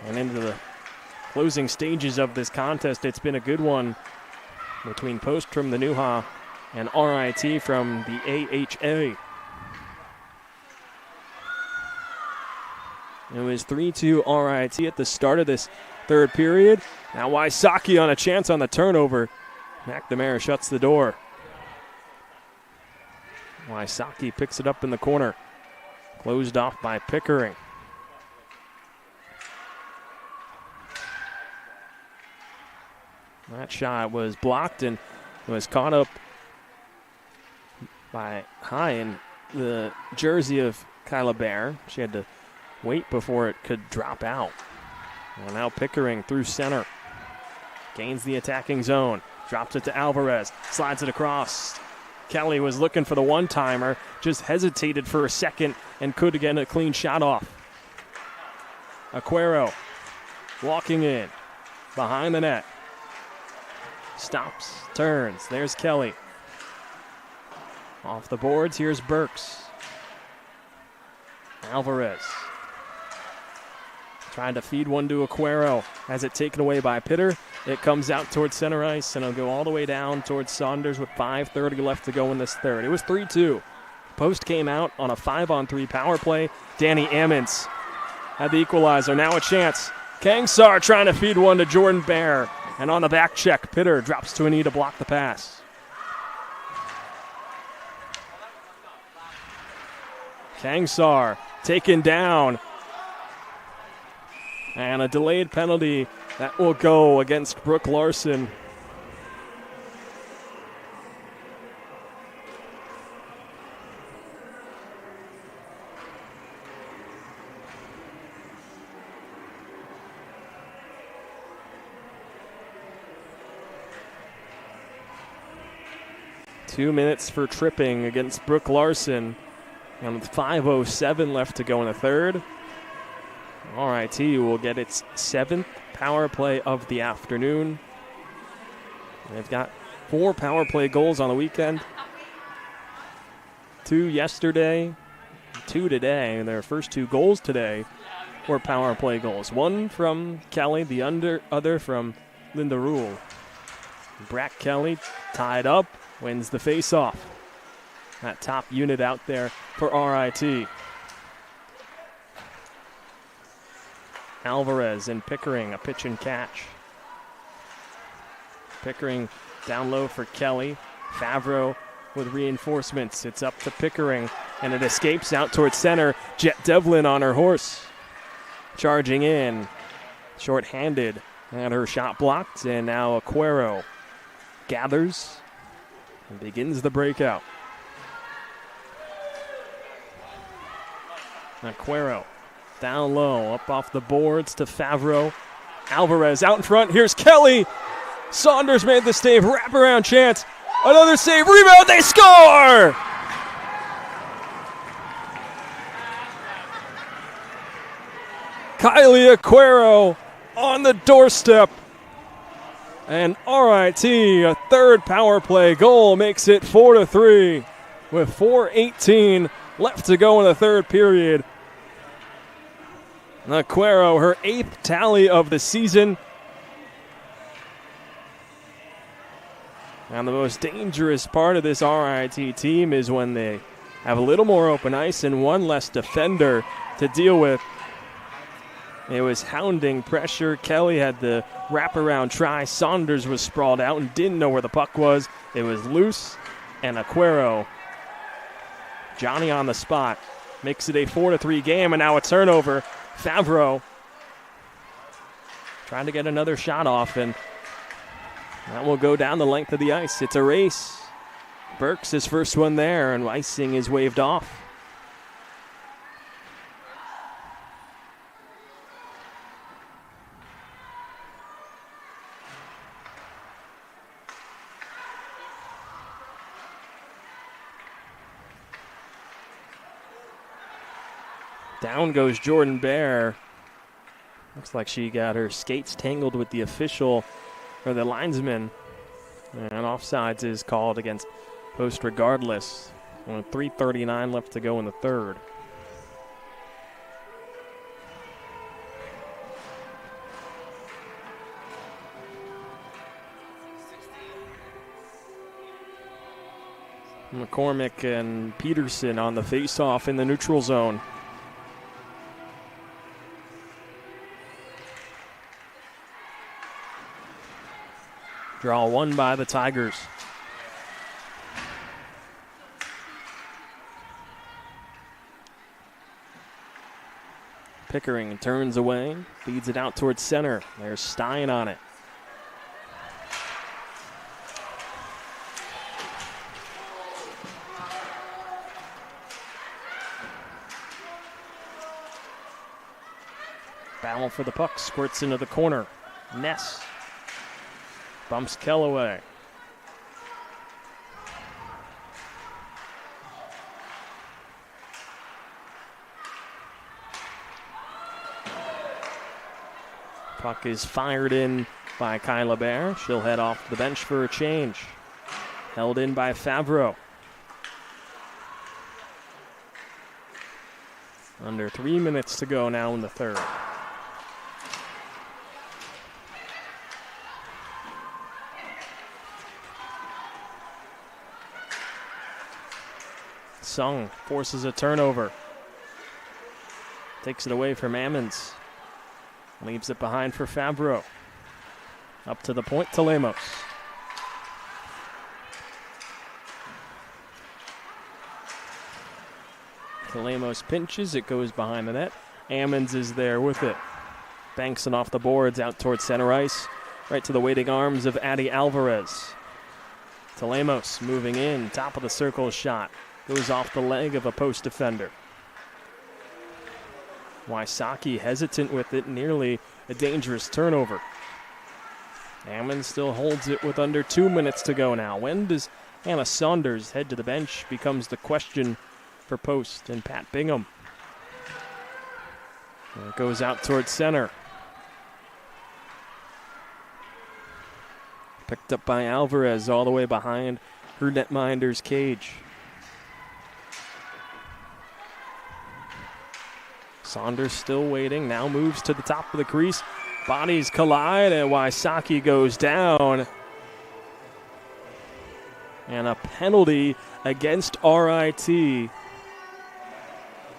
and into the closing stages of this contest. It's been a good one between Post from the Nuha and RIT from the AHA. It was 3-2 RIT at the start of this third period. Now Wysocki on a chance on the turnover. McNamara shuts the door. Wysocki picks it up in the corner. Closed off by Pickering. That shot was blocked and was caught up by high in the jersey of Kyla Bear. She had to wait before it could drop out. Well, now Pickering through center. Gains the attacking zone. Drops it to Alvarez. Slides it across. Kelly was looking for the one-timer. Just hesitated for a second and could get a clean shot off. Aquero walking in. Behind the net. Stops. Turns. There's Kelly. Off the boards. Here's Burks. Alvarez. Trying to feed one to Aquero. Has it taken away by Pitter. It comes out towards center ice, and it'll go all the way down towards Saunders with 5:30 left to go in this third. It was 3-2. Post came out on a 5-on-3 power play. Danny Ammons had the equalizer. Now a chance. Kangsar trying to feed one to Jordan Bear. And on the back check, Pitter drops to a knee to block the pass. Kangsar taken down. And a delayed penalty that will go against Brooke Larson. Two minutes for tripping against Brooke Larson. And with 5:07 left to go in the third. RIT will get its 7th power play of the afternoon. They've got 4 power play goals on the weekend. 2 yesterday, 2 today. And their first 2 goals today were power play goals. One from Kelly, the other from Linda Rule. Brack Kelly tied up, wins the faceoff. That top unit out there for RIT. Alvarez and Pickering, a pitch and catch. Pickering down low for Kelly. Favreau with reinforcements. It's up to Pickering, and it escapes out towards center. Jet Devlin on her horse. Charging in. Short-handed. And her shot blocked, and now Aquero gathers and begins the breakout. Aquero down low, up off the boards to Favreau. Alvarez out in front. Here's Kelly. Saunders made the save. Wraparound chance. Another save. Rebound. They score! Kylie Aquero on the doorstep. And RIT, a third power play goal, makes it 4-3 with 4:18 left to go in the third period. Aquero, her 8th tally of the season. And the most dangerous part of this RIT team is when they have a little more open ice and one less defender to deal with. It was hounding pressure. Kelly had the wraparound try. Saunders was sprawled out and didn't know where the puck was. It was loose, and Aquero, Johnny on the spot, makes it a 4-3 game, and now a turnover. Favreau trying to get another shot off, and that will go down the length of the ice. It's a race. Burks his first one there, and icing is waved off. Down goes Jordan Bear. Looks like she got her skates tangled with the official or the linesman. And offsides is called against Post regardless. Only 3:39 left to go in the third. McCormick and Peterson on the face-off in the neutral zone. Draw one by the Tigers. Pickering turns away, feeds it out towards center. There's Stein on it. Battle for the puck, squirts into the corner. Ness bumps Kellaway. Puck is fired in by Kyla Bear. She'll head off the bench for a change. Held in by Favreau. Under 3 minutes to go now in the third. Sung forces a turnover. Takes it away from Ammons. Leaves it behind for Favreau. Up to the point to Lemos. Lemos pinches, it goes behind the net. Ammons is there with it. Banks it off the boards out towards center ice. Right to the waiting arms of Addie Alvarez. Lemos moving in, top of the circle shot. Goes off the leg of a post defender. Wysocki hesitant with it, nearly a dangerous turnover. Ammon still holds it with under 2 minutes to go now. When does Hannah Saunders head to the bench becomes the question for Post and Pat Bingham. And it goes out towards center. Picked up by Alvarez all the way behind her netminder's cage. Saunders still waiting, now moves to the top of the crease. Bodies collide and Wysocki goes down. And a penalty against RIT.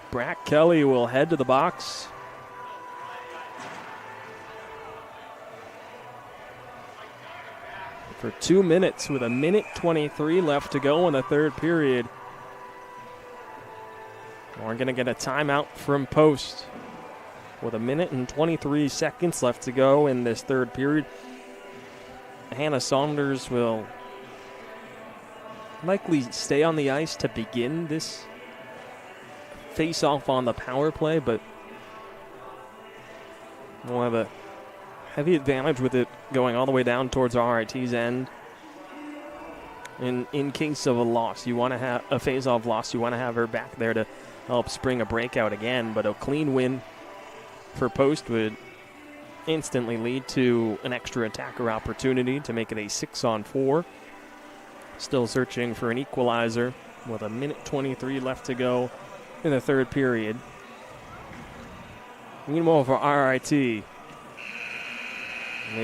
Brack Kelly will head to the box. For 2 minutes with 1:23 left to go in the third period. We're going to get a timeout from Post with 1:23 left to go in this third period. Hannah Saunders will likely stay on the ice to begin this face-off on the power play, but we'll have a heavy advantage with it going all the way down towards RIT's end. In case of a loss, you want to have a face-off loss, you want to have her back there to help spring a breakout again, but a clean win for Post would instantly lead to an extra attacker opportunity to make it a 6-on-4. Still searching for an equalizer with 1:23 left to go in the third period. Meanwhile for RIT, they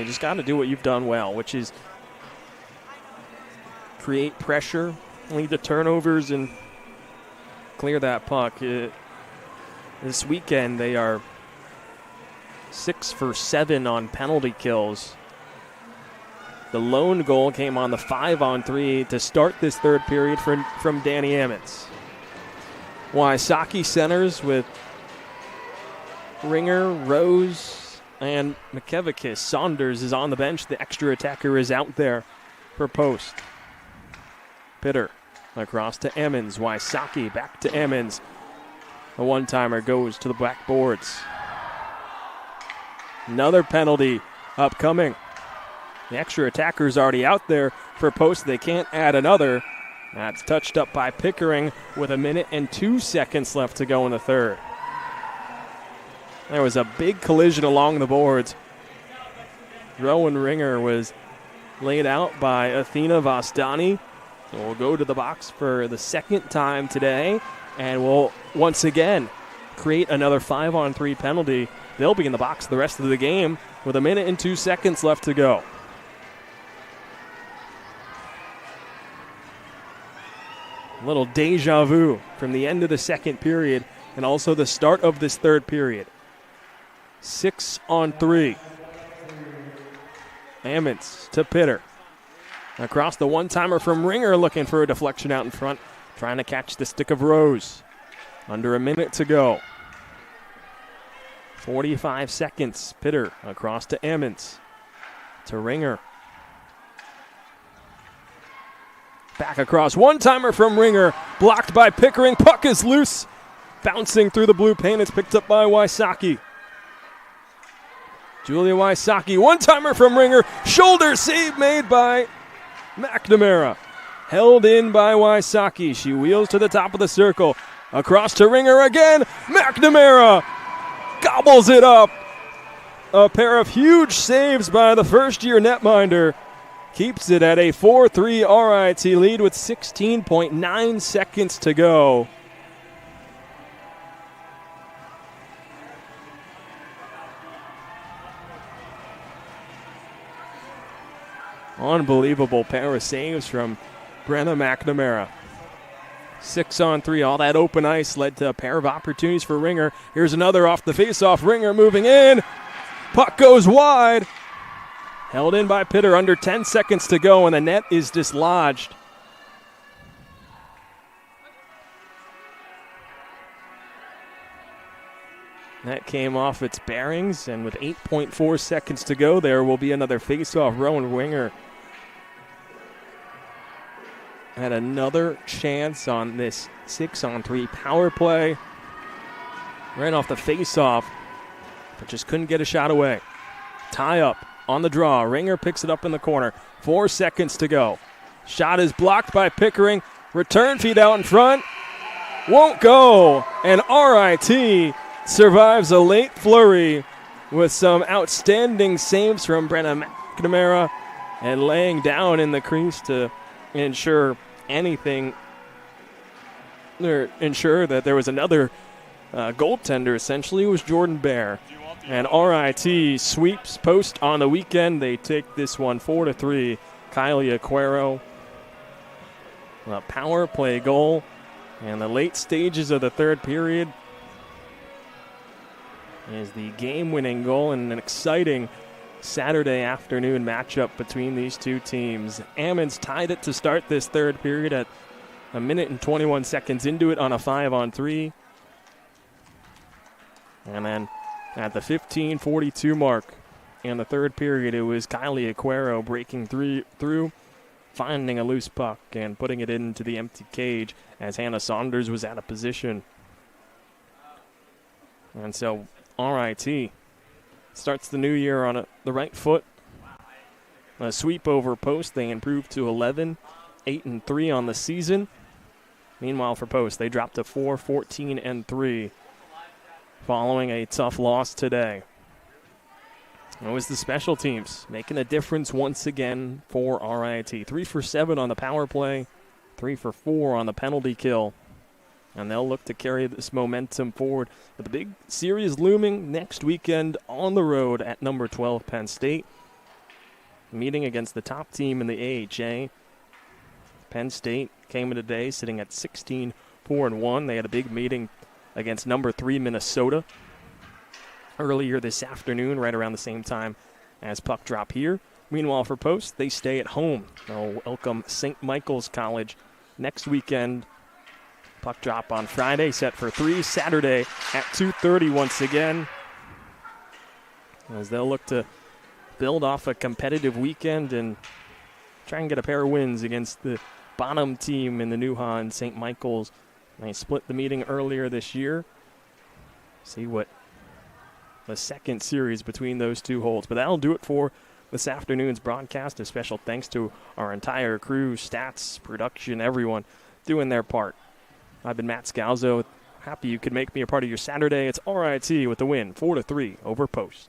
just got to do what you've done well, which is create pressure, lead to turnovers, and clear that puck. This weekend, they are 6 for 7 on penalty kills. The lone goal came on the 5-on-3 to start this third period from Danny Ammons. Wysocki centers with Ringer, Rose, and McKevichus. Saunders is on the bench. The extra attacker is out there for Post. Pitter across to Ammons. Wysocki back to Ammons. The one-timer goes to the black boards. Another penalty upcoming. The extra attacker is already out there for Post. They can't add another. That's touched up by Pickering with 1:02 left to go in the third. There was a big collision along the boards. Rowan Ringer was laid out by Athena Vastani. So we'll go to the box for the second time today, and we'll once again create another 5-on-3 penalty. They'll be in the box the rest of the game with 1 minute and 2 seconds left to go. A little deja vu from the end of the second period and also the start of this third period. 6-on-3. Ammons to Pitter. Across the one-timer from Ringer, looking for a deflection out in front, trying to catch the stick of Rose. Under 1 minute to go. 45 seconds. Pitter across to Ammons. To Ringer. Back across. One-timer from Ringer. Blocked by Pickering. Puck is loose. Bouncing through the blue paint. It's picked up by Wysocki. Julia Wysocki. One-timer from Ringer. Shoulder save made by McNamara. Held in by Wysocki. She wheels to the top of the circle. Across to Ringer again. McNamara gobbles it up. A pair of huge saves by the first-year netminder. Keeps it at a 4-3 RIT lead with 16.9 seconds to go. Unbelievable pair of saves from Brenna McNamara. 6-on-3, all that open ice led to a pair of opportunities for Ringer. Here's another off the faceoff. Ringer moving in. Puck goes wide. Held in by Pitter, under 10 seconds to go, and the net is dislodged. That came off its bearings, and with 8.4 seconds to go, there will be another faceoff. Rowan Ringer had another chance on this 6-on-3 power play. Ran off the faceoff, but just couldn't get a shot away. Tie up on the draw. Ringer picks it up in the corner. 4 seconds to go. Shot is blocked by Pickering. Return feed out in front. Won't go. And RIT survives a late flurry with some outstanding saves from Brenna McNamara and laying down in the crease to ensure that there was another goaltender, essentially, was Jordan Bear. And RIT sweeps post on the weekend. They take this one 4-3. Kylie Aquero, a power play goal. And the late stages of the third period is the game-winning goal and an exciting Saturday afternoon matchup between these two teams. Ammons tied it to start this third period at 1 minute and 21 seconds into it on a 5-on-3. And then at the 15:42 mark in the third period, it was Kylie Aquero breaking through, finding a loose puck and putting it into the empty cage as Hannah Saunders was out of position. And so RIT starts the new year on the right foot. A sweep over post. They improved to 11, 8-3 on the season. Meanwhile, for post, they dropped to 4, 14-3 following a tough loss today. It was the special teams making a difference once again for RIT. 3 for 7 on the power play, 3 for 4 on the penalty kill. And they'll look to carry this momentum forward with the big series looming next weekend on the road at number 12 Penn State. Meeting against the top team in the AHA. Penn State came in today sitting at 16-4-1. They had a big meeting against number 3 Minnesota earlier this afternoon, right around the same time as puck drop here. Meanwhile, for post, they stay at home. They'll welcome St. Michael's College next weekend. Puck drop on Friday, set for 3. Saturday at 2:30 once again, as they'll look to build off a competitive weekend and try and get a pair of wins against the bottom team in the Nuha and St. Michael's. They split the meeting earlier this year. See what the second series between those two holds. But that'll do it for this afternoon's broadcast. A special thanks to our entire crew, stats, production, everyone doing their part. I've been Matt Scalzo, Happy you could make me a part of your Saturday. It's RIT with the win, 4-3 over Post.